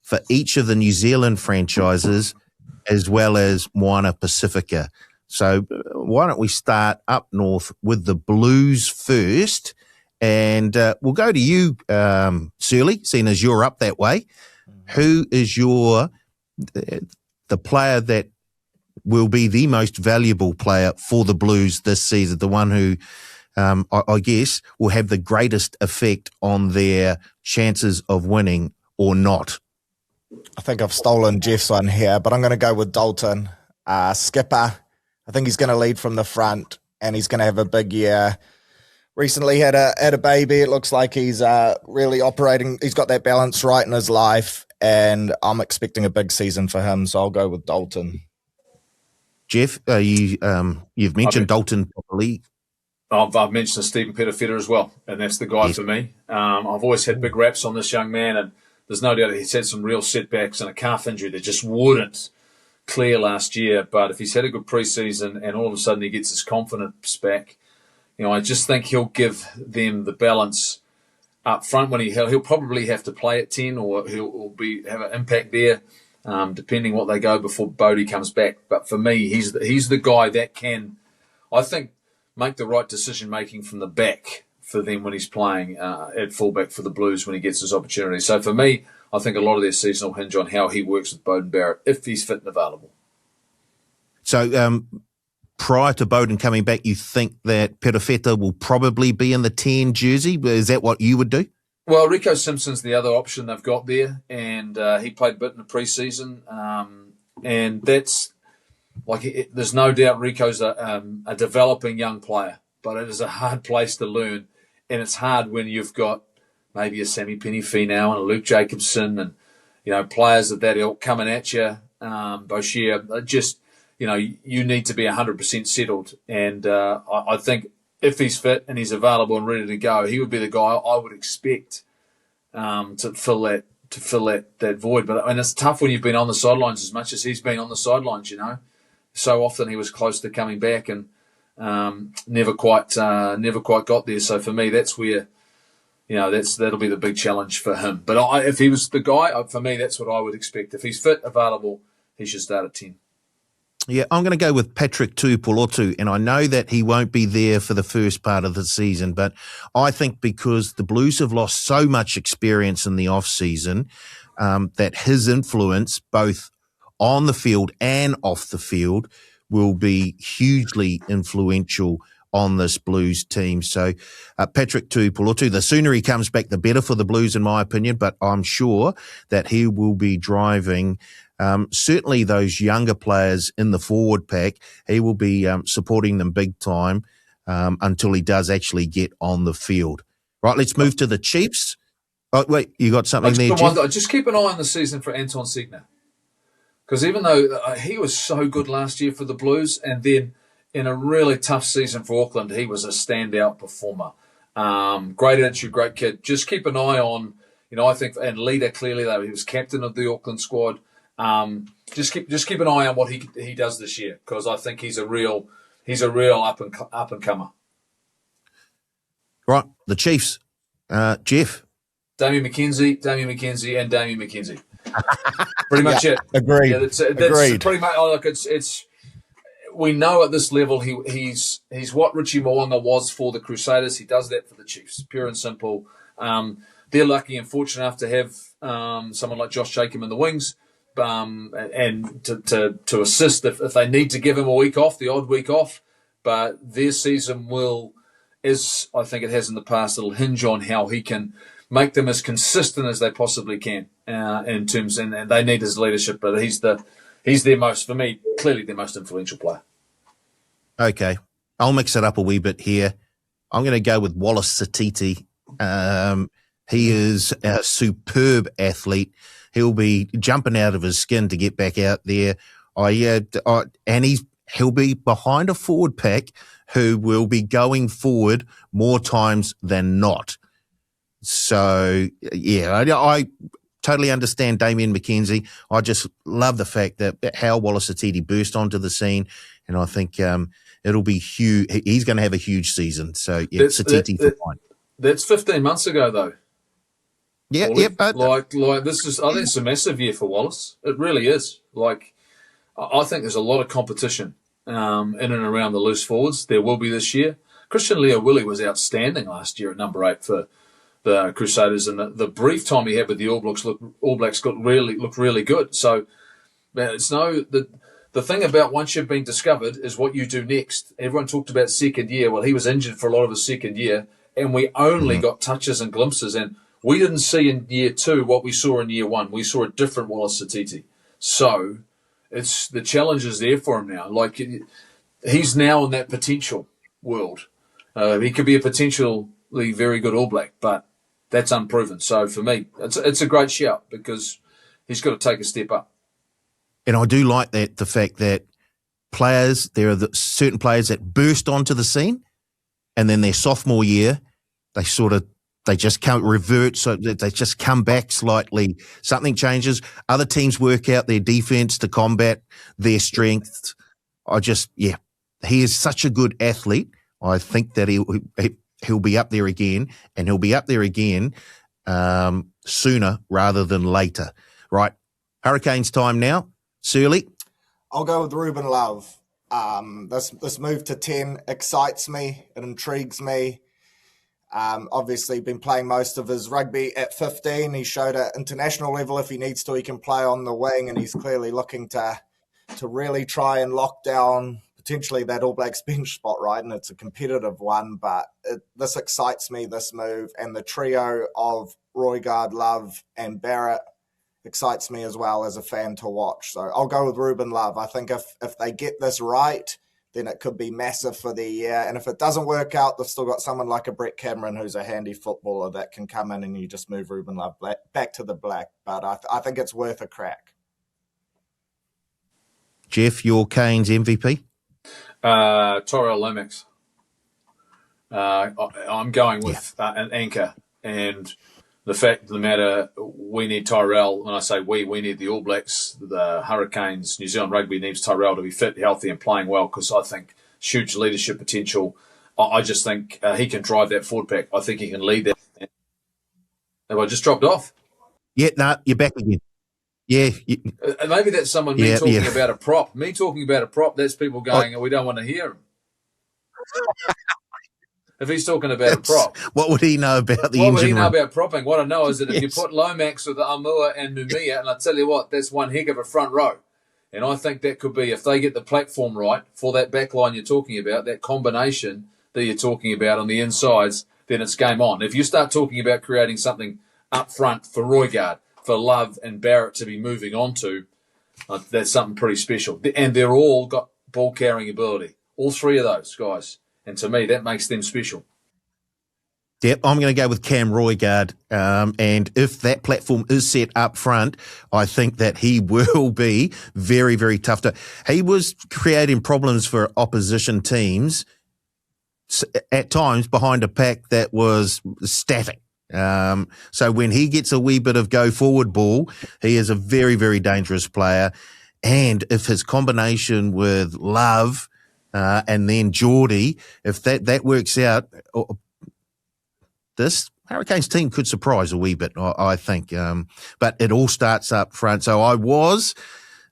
for each of the New Zealand franchises as well as Moana Pacifica. So why don't we start up north with the Blues first, and we'll go to you, Searley, seeing as you're up that way. Who is the player that will be the most valuable player for the Blues this season, the one who I guess will have the greatest effect on their chances of winning or not? I think I've stolen Jeff's one here, but I'm going to go with Dalton, skipper. I think he's going to lead from the front, and he's going to have a big year. Recently had a baby. It looks like he's really operating. He's got that balance right in his life, and I'm expecting a big season for him. So I'll go with Dalton. Jeff, you've mentioned Dalton properly. I've mentioned Stephen Petafeta as well, and that's the guy for me. I've always had big raps on this young man, and there's no doubt he's had some real setbacks and a calf injury that just wouldn't clear last year. But if he's had a good preseason and all of a sudden he gets his confidence back, I just think he'll give them the balance up front when he'll probably have to play at 10, or he'll have an impact there, depending what they go before Bodie comes back. But for me, he's the guy that can, I think, make the right decision making from the back for them when he's playing at fullback for the Blues when he gets his opportunity. So for me, I think a lot of their season will hinge on how he works with Jordie Barrett, if he's fit and available. So prior to Bowden coming back, you think that Petafeta will probably be in the 10 jersey? Is that what you would do? Well, Rico Simpson's the other option they've got there, and he played a bit in the preseason, and that's there's no doubt Rico's a developing young player, but it is a hard place to learn, and it's hard when you've got maybe a Sammy Penny-Finau and a Luke Jacobson and players of that ilk coming at you. Boshier, just you need to be 100% settled, and I think if he's fit and he's available and ready to go, he would be the guy I would expect to fill that fill that void. But and it's tough when you've been on the sidelines as much as he's been on the sidelines. So often he was close to coming back and never quite got there. So for me, that's where that'll be the big challenge for him. But if he was the guy, for me, that's what I would expect. If he's fit, available, he should start at 10. Yeah, I'm going to go with Patrick Tuipulotu, and I know that he won't be there for the first part of the season, but I think because the Blues have lost so much experience in the off-season, that his influence, both on the field and off the field, will be hugely influential on this Blues team. So Patrick Tuipulotu, the sooner he comes back, the better for the Blues, in my opinion, but I'm sure that he will be driving certainly those younger players in the forward pack. He will be supporting them big time until he does actually get on the field. Right, let's move to the Chiefs. Oh, wait, you got something there, Jeff? Just keep an eye on the season for Anton Segner. Because even though he was so good last year for the Blues, and then in a really tough season for Auckland, he was a standout performer. Great attitude, great kid. Just keep an eye on, I think, and leader clearly, though. He was captain of the Auckland squad. Just keep an eye on what he does this year, because I think he's a real up and comer. Right, the Chiefs, Jeff. Damien McKenzie, and Damien McKenzie. Pretty much it. Agreed. Yeah, that's Agreed. pretty much. Like it's. We know at this level he's what Richie Moana was for the Crusaders. He does that for the Chiefs, pure and simple. They're lucky and fortunate enough to have someone like Josh Jacob in the wings, and to assist if they need to give him a week off, the odd week off. But their season will, as I think it has in the past, it'll hinge on how he can make them as consistent as they possibly can in terms, and they need his leadership. But he's their most, for me, clearly their most influential player. Okay, I'll mix it up a wee bit here. I'm going to go with Wallace Satiti. He is a superb athlete. He'll be jumping out of his skin to get back out there. And he'll be behind a forward pack who will be going forward more times than not. So, yeah, I totally understand Damien McKenzie. I just love the fact that how Wallace Satiti burst onto the scene, and I think it'll be huge. He's going to have a huge season. So, yeah, Satiti for mine. That's 15 months ago, though. Yeah, Wally. yeah. But this is, I think it's a massive year for Wallace. It really is. I think there's a lot of competition in and around the loose forwards. There will be this year. Christian Leo-Willie was outstanding last year at number 8 for the Crusaders, and the brief time he had with the All Blacks looked really good. So it's the thing about once you've been discovered is what you do next. Everyone talked about second year. Well, he was injured for a lot of his second year, and we only got touches and glimpses, and we didn't see in year 2 what we saw in year 1. We saw a different Wallace Satiti. So it's the challenge is there for him now. He's now in that potential world. He could be a potentially very good All Black, but that's unproven. So for me, it's a great shout because he's got to take a step up. And I do like the fact that there are certain players that burst onto the scene, and then their sophomore year, they just can't revert, so they just come back slightly. Something changes. Other teams work out their defense to combat their strengths. He is such a good athlete. I think that he'll be up there again, and he'll be up there again sooner rather than later. Right, Hurricanes time now. Searley? I'll go with Ruben Love. This move to 10 excites me. It intrigues me. Obviously, been playing most of his rugby at 15. He showed at international level if he needs to, he can play on the wing, and he's clearly looking to really try and lock down potentially that All Blacks bench spot, right? And it's a competitive one, but this excites me, this move, and the trio of Roygaard, Love, and Barrett excites me as well as a fan to watch. So I'll go with Ruben Love. I think if they get this right, then it could be massive for the year. And if it doesn't work out, they've still got someone like a Brett Cameron who's a handy footballer that can come in and you just move Ruben Love back to the black. But I think it's worth a crack. Jeff, your Canes MVP? Tyrell Lomax. I'm going with an anchor. And the fact of the matter, we need Tyrell. When I say we need the All Blacks, the Hurricanes, New Zealand Rugby needs Tyrell to be fit, healthy, and playing well, because I think huge leadership potential. I just think he can drive that forward pack. I think he can lead that. Have I just dropped off? Yeah, no, you're back again. Yeah. Maybe that's someone talking about a prop. Me talking about a prop, that's people going, we don't want to hear him. If he's talking about a prop. What would he know about the engine? What would he know room? about propping? What I know is that if you put Lomax with Amua and Mumia, and I tell you what, that's one heck of a front row. And I think that could be, if they get the platform right for that back line you're talking about, that combination that you're talking about on the insides, then it's game on. If you start talking about creating something up front for Roygaard, for Love and Barrett to be moving on to, that's something pretty special. And they're all got ball carrying ability. All three of those guys. And to me, that makes them special. Yep, I'm going to go with Cam Roygaard. And if that platform is set up front, I think that he will be very, very tough to. He was creating problems for opposition teams at times behind a pack that was static. So when he gets a wee bit of go forward ball, he is a very, very dangerous player. And if his combination with Love and then Jordie, if that works out, this Hurricanes team could surprise a wee bit, I think. But it all starts up front. So I was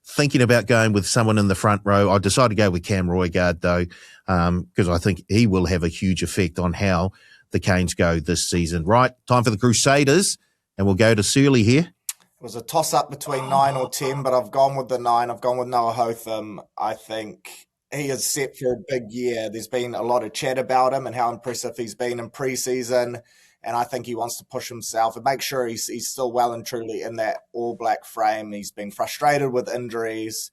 thinking about going with someone in the front row. I decided to go with Cam Roygaard, though, because I think he will have a huge effect on how the Canes go this season. Right, time for the Crusaders, and we'll go to Searley here. It was a toss-up between 9 or 10, but I've gone with the 9. I've gone with Noah Hotham. I think he is set for a big year. There's been a lot of chat about him and how impressive he's been in pre-season, and I think he wants to push himself and make sure he's still well and truly in that All Black frame. He's been frustrated with injuries.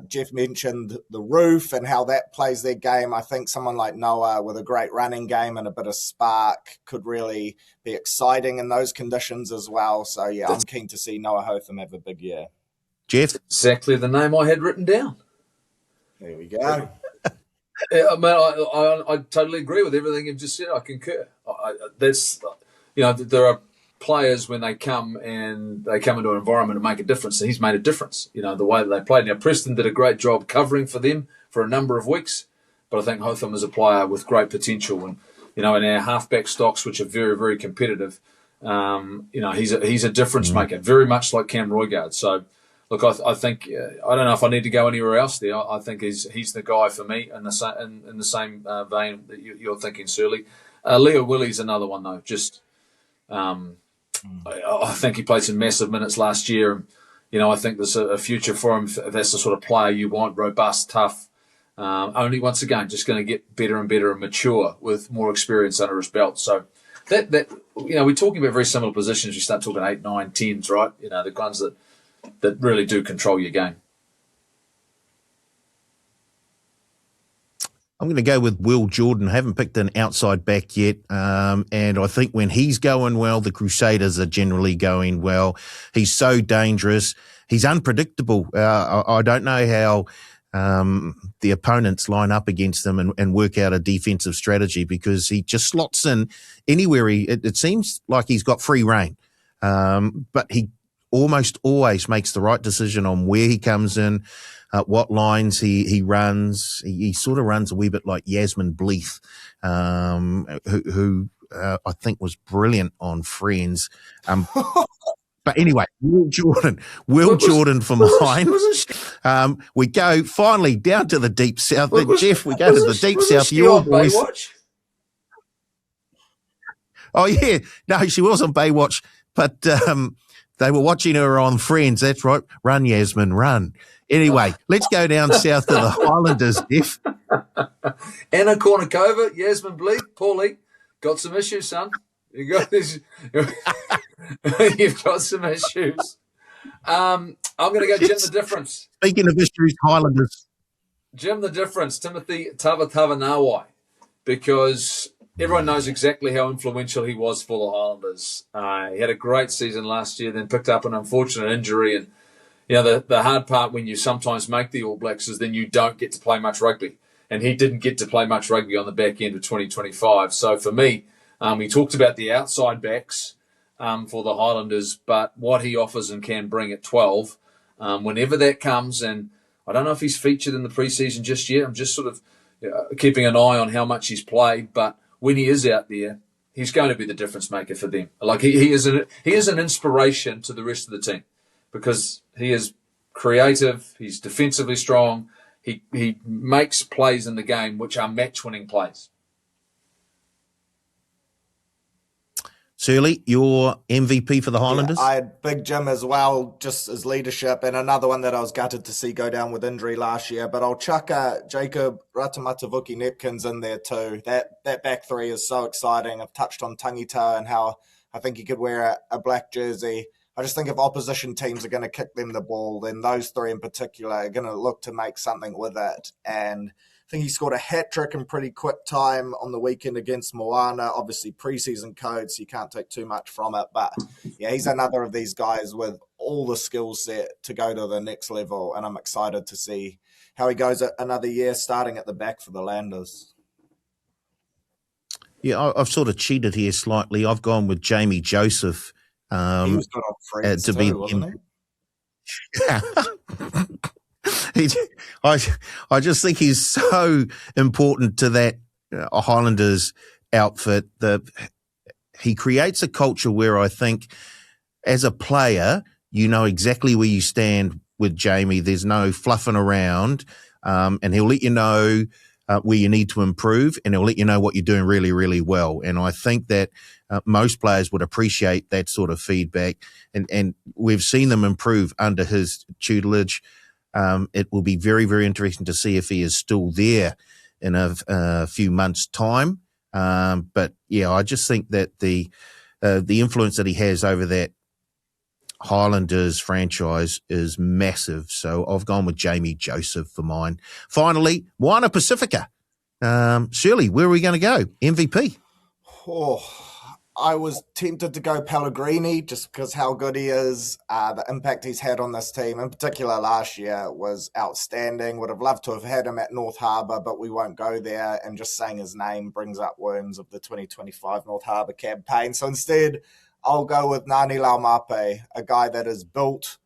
Jeff mentioned the roof and how that plays their game. I think someone like Noah with a great running game and a bit of spark could really be exciting in those conditions as well. So, yeah, I'm keen to see Noah Hotham have a big year. Jeff? Exactly the name I had written down. There we go. Yeah, man, I totally agree with everything you've just said. I concur. There are players when they come into an environment and make a difference, and he's made a difference. The way that they played. Now, Preston did a great job covering for them for a number of weeks, but I think Hotham is a player with great potential, and in our halfback stocks, which are very, very competitive, he's a difference maker, very much like Cam Roygaard. So, look, I think I don't know if I need to go anywhere else there. I think he's the guy for me in the same vein that you're thinking, Searley. Leo Willie's another one though. Just I think he played some massive minutes last year. And, I think there's a future for him. If that's the sort of player you want, robust, tough. Only once again, just going to get better and better and mature with more experience under his belt. So that we're talking about very similar positions. You start talking 8, 9, 10s, right? The ones that really do control your game. I'm going to go with Will Jordan. I haven't picked an outside back yet. And I think when he's going well, the Crusaders are generally going well. He's so dangerous. He's unpredictable. I don't know how the opponents line up against him and work out a defensive strategy, because he just slots in anywhere. It seems like he's got free reign. But he almost always makes the right decision on where he comes in, what lines he runs. He sort of runs a wee bit like Yasmin Bleeth, who I think was brilliant on Friends. But anyway, Will Jordan for mine. We go finally down to the deep south. Jeff, we go to the deep south. Your boys. Baywatch? Oh yeah, no, she was on Baywatch, but they were watching her on Friends. That's right. Run, Yasmin, run. Anyway, let's go down south to the Highlanders, Jeff. Anna Kournikova, Yasmin Bleeth, Paulie, got some issues, son. You got this. You've got some issues. I'm going to go Jim the Difference. Speaking of issues, Highlanders. Jim the Difference, Timothy Tavatanawai, because everyone knows exactly how influential he was for the Highlanders. He had a great season last year, then picked up an unfortunate injury. And, the hard part when you sometimes make the All Blacks is then you don't get to play much rugby. And he didn't get to play much rugby on the back end of 2025. So for me, we talked about the outside backs. for the Highlanders, but what he offers and can bring at 12, whenever that comes, and I don't know if he's featured in the preseason just yet. I'm just sort of keeping an eye on how much he's played, but when he is out there, he's going to be the difference maker for them. Like he is an inspiration to the rest of the team because he is creative, he's defensively strong, he makes plays in the game which are match-winning plays. Searley, your MVP for the Highlanders? Yeah, I had Big Jim as well, just as leadership, and another one that I was gutted to see go down with injury last year. But I'll chuck Jacob Ratamatavuki-Nepkins in there too. That back three is so exciting. I've touched on Tangita and how I think he could wear a black jersey. I just think if opposition teams are going to kick them the ball, then those three in particular are going to look to make something with it. And I think he scored a hat-trick in pretty quick time on the weekend against Moana. Obviously, preseason code, so you can't take too much from it. But, yeah, he's another of these guys with all the skill set to go to the next level, and I'm excited to see how he goes another year starting at the back for the Landers. Yeah, I've sort of cheated here slightly. I've gone with Jamie Joseph. He was good on Friends to too, be wasn't he? I just think he's so important to that Highlanders outfit. He creates a culture where I think as a player, you know exactly where you stand with Jamie. There's no fluffing around, and he'll let you know where you need to improve, and he'll let you know what you're doing really, really well. And I think that most players would appreciate that sort of feedback, and we've seen them improve under his tutelage. It will be very, very interesting to see if he is still there in a few months' time. But yeah, I just think that the influence that he has over that Highlanders franchise is massive. So I've gone with Jamie Joseph for mine. Finally, Moana Pacifica. Shirley, where are we going to go? MVP. Oh, I was tempted to go Pellegrini just because how good he is. The impact he's had on this team, in particular last year, was outstanding. Would have loved to have had him at North Harbour, but we won't go there. And just saying his name brings up worms of the 2025 North Harbour campaign. So instead, I'll go with Nani Laumape, a guy that is built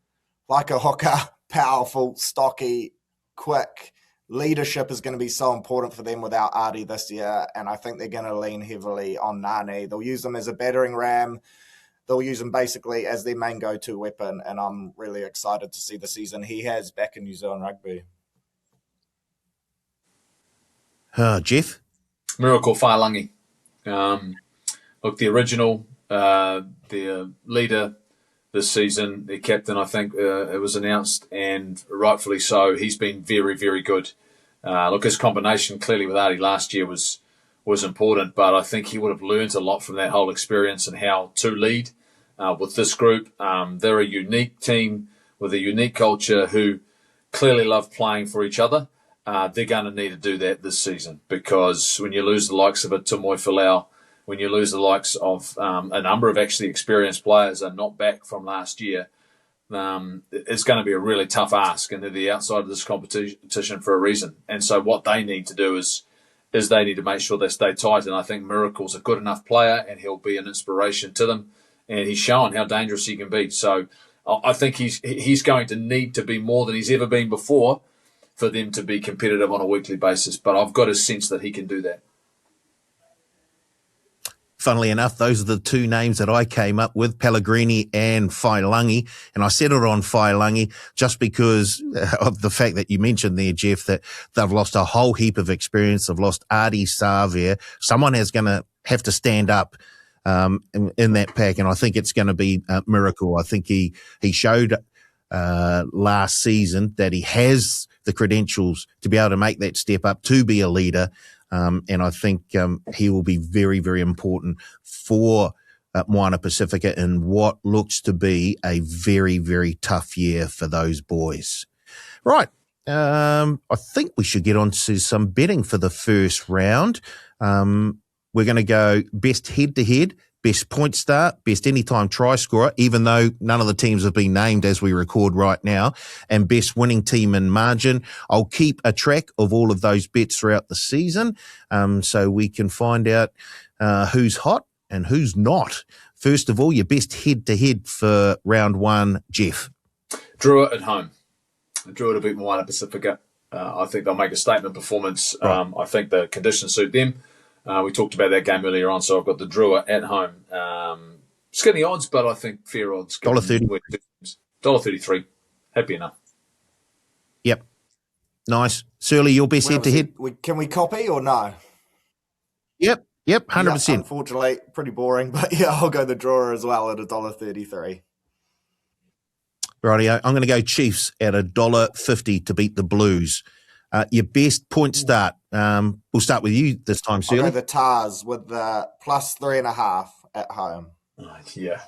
like a hooker, powerful, stocky, quick. Leadership is going to be so important for them without Artie this year, and I think they're going to lean heavily on Nani. They'll use him as a battering ram. They'll use him basically as their main go-to weapon, and I'm really excited to see the season he has back in New Zealand rugby. Jeff? Miracle Whailangi. Look, the original, their leader this season, their captain, I think it was announced, and rightfully so. He's been very, very good. Look, his combination clearly with Artie last year was important, but I think he would have learned a lot from that whole experience and how to lead with this group. They're a unique team with a unique culture who clearly love playing for each other. They're going to need to do that this season because when you lose the likes of a Tumoy Falau, when you lose the likes of a number of actually experienced players are not back from last year, it's going to be a really tough ask, and they're the outside of this competition for a reason. And so what they need to do is they need to make sure they stay tight, and I think Miracle's a good enough player, and he'll be an inspiration to them, and he's shown how dangerous he can be. So I think he's going to need to be more than he's ever been before for them to be competitive on a weekly basis, but I've got a sense that he can do that. Funnily enough, those are the two names that I came up with, Pellegrini and Whailangi. And I settled on Whailangi just because of the fact that you mentioned there, Jeff, that they've lost a whole heap of experience. They've lost Artie Savia. Someone is going to have to stand up in that pack, and I think it's going to be Miracle. I think he showed last season that he has the credentials to be able to make that step up, to be a leader. And I think he will be very, very important for Moana Pacifica in what looks to be a very, very tough year for those boys. Right. I think we should get on to some betting for the first round. We're going to go best head-to-head, best point start, best anytime try scorer, even though none of the teams have been named as we record right now, and best winning team in margin. I'll keep a track of all of those bets throughout the season so we can find out who's hot and who's not First of all, your best head-to-head for round one, Jeff. Drua at home. Drua to beat Moana Pacifica. I think they'll make a statement performance. Right. I think the conditions suit them. We talked about that game earlier on, so I've got the Drua at home. Skinny odds, but I think fair odds. $1.30. $1.33. Happy enough. Yep. Nice. Searley, your best head-to-head? Can we copy or no? Yep, 100%. Yeah, unfortunately, pretty boring, but yeah, I'll go the drawer as well at $1.33. Rightio. I'm going to go Chiefs at $1.50 to beat the Blues. Your best point start. We'll start with you this time, Searley. I'll go the Tars with the plus 3.5 at home. Yeah.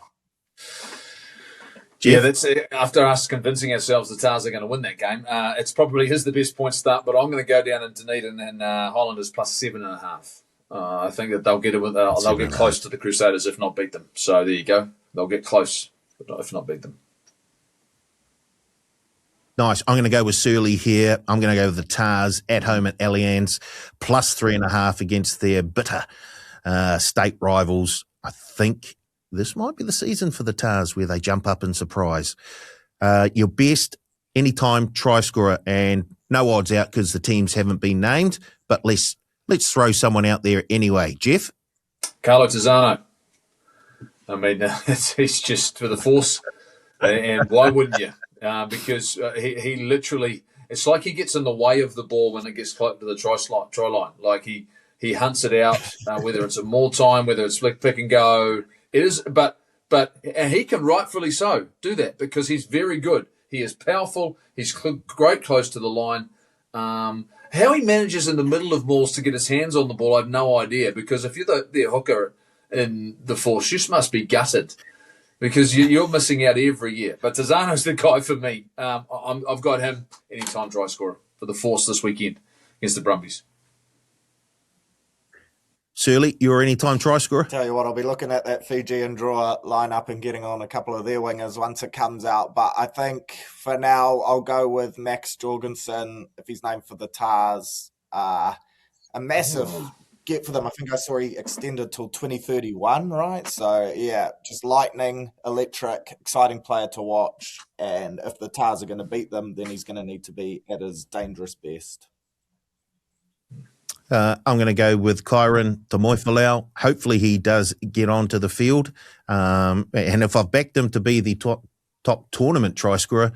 Jeff? Yeah, that's after us convincing ourselves the Tars are going to win that game. It's probably the best point start, but I'm going to go down in Dunedin and Highlanders plus 7.5. I think that they'll get it with. They'll get close to the Crusaders, if not beat them. So there you go. They'll get close, but if not beat them. Nice. I'm going to go with Searley here. I'm going to go with the Tars at home at Allianz, plus 3.5 against their bitter state rivals. I think this might be the season for the Tars where they jump up and surprise. Your best anytime try scorer, and no odds out because the teams haven't been named, but let's throw someone out there anyway. Jeff? Carlo Tizzano. I mean, he's just for the force, and why wouldn't you? Because he literally, it's like he gets in the way of the ball when it gets close to the try line. Like he hunts it out, whether it's a maul time, whether it's pick and go. It is, but and he can rightfully so do that because he's very good. He is powerful. He's great close to the line. How he manages in the middle of mauls to get his hands on the ball, I have no idea. Because if you're the hooker in the force, you must be gutted. Because you're missing out every year. But Tizzano's the guy for me. I've got him anytime try scorer for the Force this weekend against the Brumbies. Searley, you're anytime try scorer? Tell you what, I'll be looking at that Fiji and Drua lineup and getting on a couple of their wingers once it comes out. But I think for now, I'll go with Max Jorgensen if he's named for the Tars. A massive get for them. I think I saw he extended till 2031, right? So, yeah, just lightning, electric, exciting player to watch. And if the Tars are going to beat them, then he's going to need to be at his dangerous best. I'm going to go with Kyron Tamoifalau. Hopefully he does get onto the field. And if I've backed him to be the top tournament try scorer,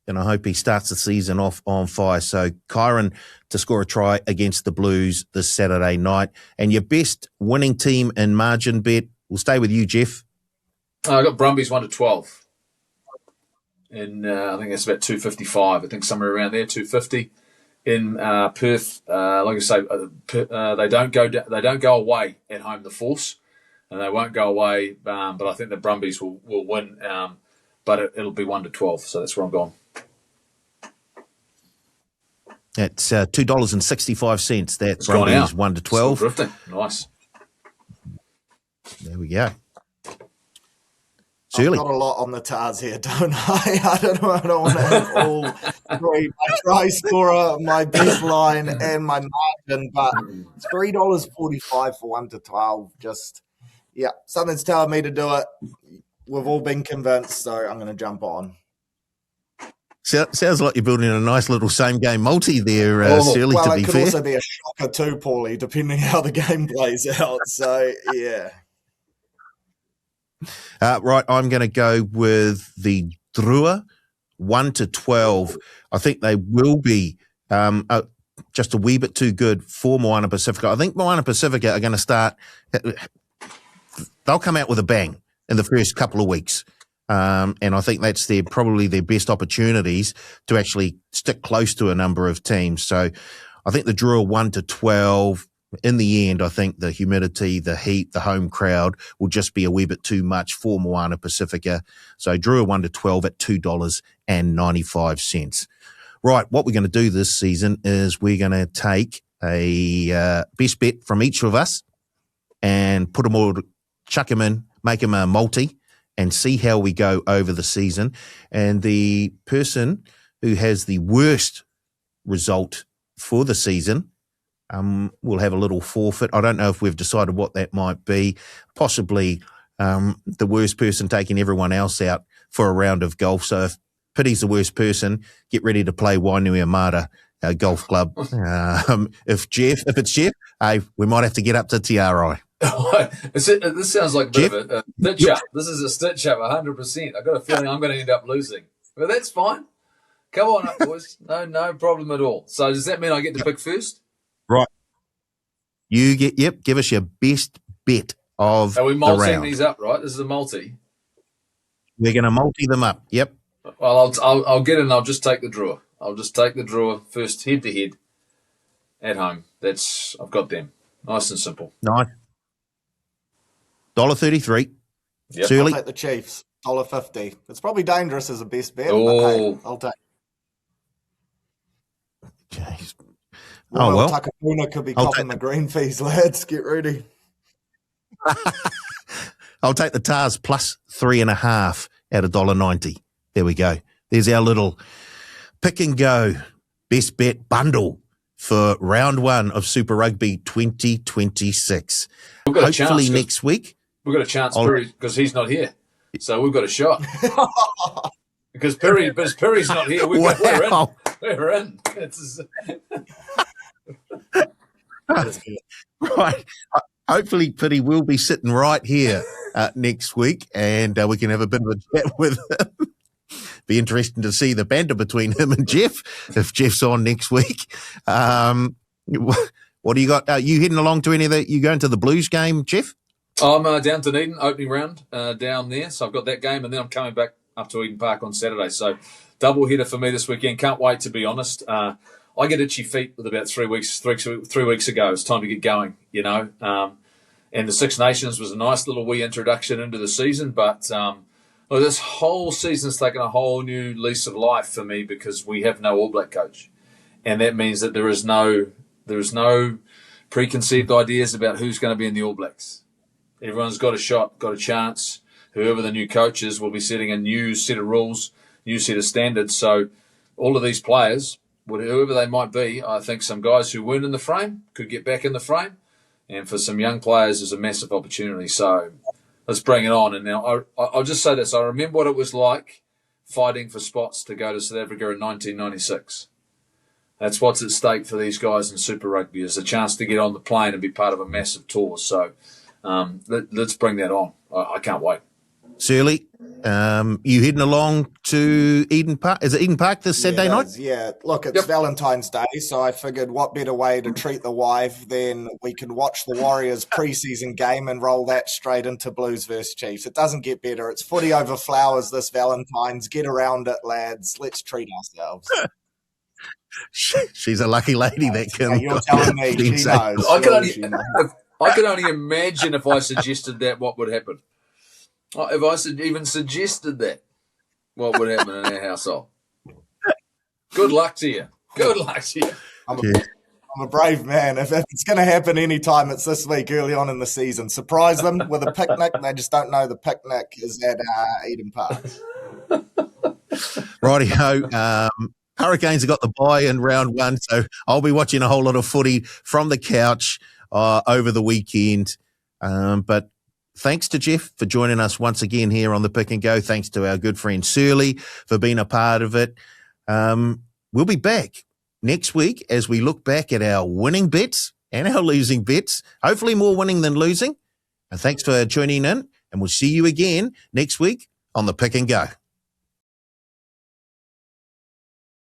then I hope he starts the season off on fire. So Kyron to score a try against the Blues this Saturday night. And your best winning team in margin bet, we'll stay with you, Jeff. I got Brumbies 1-12. And I think that's about 255. I think somewhere around there, 250. In Perth, like I say, they don't go away at home, the Force, and they won't go away. But I think the Brumbies will win. But it'll be 1-12, so that's where I'm going. That's $2.65. That It's gone out. Brumbies 1-12. Still drifting. Nice. There we go. I've got a lot on the Tars here, don't I? I don't want to have all three. My try scorer, my best line, and my margin, but it's $3.45 for 1-12. Just, yeah, something's telling me to do it. We've all been convinced, so I'm going to jump on. Sounds like you're building a nice little same game multi there, Searley, well, to be it could fair. also be a shocker too, Paulie, depending how the game plays out. So, yeah. Right, I'm going to go with the Drua 1-12. I think they will be just a wee bit too good for Moana Pacifica. I think Moana Pacifica are going to start. They'll come out with a bang in the first couple of weeks. And I think that's probably their best opportunities to actually stick close to a number of teams. So I think the Drua 1-12. In the end, I think the humidity, the heat, the home crowd will just be a wee bit too much for Moana Pacifica. So Drua 1-12 at $2.95. Right, what we're going to do this season is we're going to take a best bet from each of us and put them all, chuck them in, make them a multi, and see how we go over the season. And the person who has the worst result for the season, we'll have a little forfeit. I don't know if we've decided what that might be. Possibly the worst person taking everyone else out for a round of golf. So if Pity's the worst person, get ready to play Wainui Amata Golf Club. If it's Jeff, hey, we might have to get up to TRI. This sounds like a bit of a stitch-up. This is a stitch-up, 100%. I've got a feeling I'm going to end up losing. But that's fine. Come on up, boys. No problem at all. So does that mean I get to pick first? Right. Give us your best bet of the round. Are we multing these up, right? This is a multi. We're going to multi them up. Yep. Well, I'll get in. I'll just take the Drua. I'll just take the Drua first, head to head, at home. I've got them. Nice and simple. Nice. $1.33. Yep. Searley. I'll take the Chiefs. $1.50. It's probably dangerous as a best bet. Oh. But hey, I'll take. Jeez. Royal well. Takapuna could be copping the green fees, lads. Get ready. I'll take the Tars plus 3.5 at $1.90. There we go. There's our little pick and go best bet bundle for round one of Super Rugby 2026. We've got Hopefully a chance next week. We've got a chance, Perry, because he's not here. So we've got a shot. Because Perry's not here. We're in. Right. Hopefully, Pity will be sitting right here next week, and we can have a bit of a chat with him. Be interesting to see the banter between him and Jeff if Jeff's on next week. What do you got? You heading along to any of that? You going to the Blues game, Jeff? I'm down to Eden, opening round down there. So I've got that game, and then I'm coming back up to Eden Park on Saturday. So double header for me this weekend. Can't wait, to be honest. I get itchy feet with about 3 weeks ago. It's time to get going, you know. And the Six Nations was a nice little wee introduction into the season, but this whole season's taken a whole new lease of life for me because we have no All Black coach, and that means that there is no preconceived ideas about who's going to be in the All Blacks. Everyone's got a shot, got a chance. Whoever the new coach is will be setting a new set of rules, new set of standards. So all of these players, whoever they might be, I think some guys who weren't in the frame could get back in the frame. And for some young players, there's a massive opportunity. So let's bring it on. And now I'll just say this. I remember what it was like fighting for spots to go to South Africa in 1996. That's what's at stake for these guys in Super Rugby, is a chance to get on the plane and be part of a massive tour. So let's bring that on. I can't wait. Searley, you heading along to Eden Park? Is it Eden Park this Saturday night? Yeah, look, it's Valentine's Day, so I figured what better way to treat the wife than we can watch the Warriors preseason game and roll that straight into Blues versus Chiefs. It doesn't get better. It's footy over flowers this Valentine's. Get around it, lads. Let's treat ourselves. She's a lucky lady that can. Yeah, you're telling me she knows. I can only imagine if I suggested that, what would happen. If I even suggested that, what would happen in our household? Good luck to you. Good luck to you. I'm a brave man. If it's going to happen anytime, it's this week early on in the season. Surprise them with a picnic. They just don't know the picnic is at Eden Park. Righty-ho. Hurricanes have got the bye in round one, so I'll be watching a whole lot of footy from the couch over the weekend. But thanks to Jeff for joining us once again here on the Pick and Go. Thanks to our good friend Searley for being a part of it. We'll be back next week as we look back at our winning bets and our losing bets. Hopefully more winning than losing. And thanks for tuning in, and we'll see you again next week on the Pick and Go.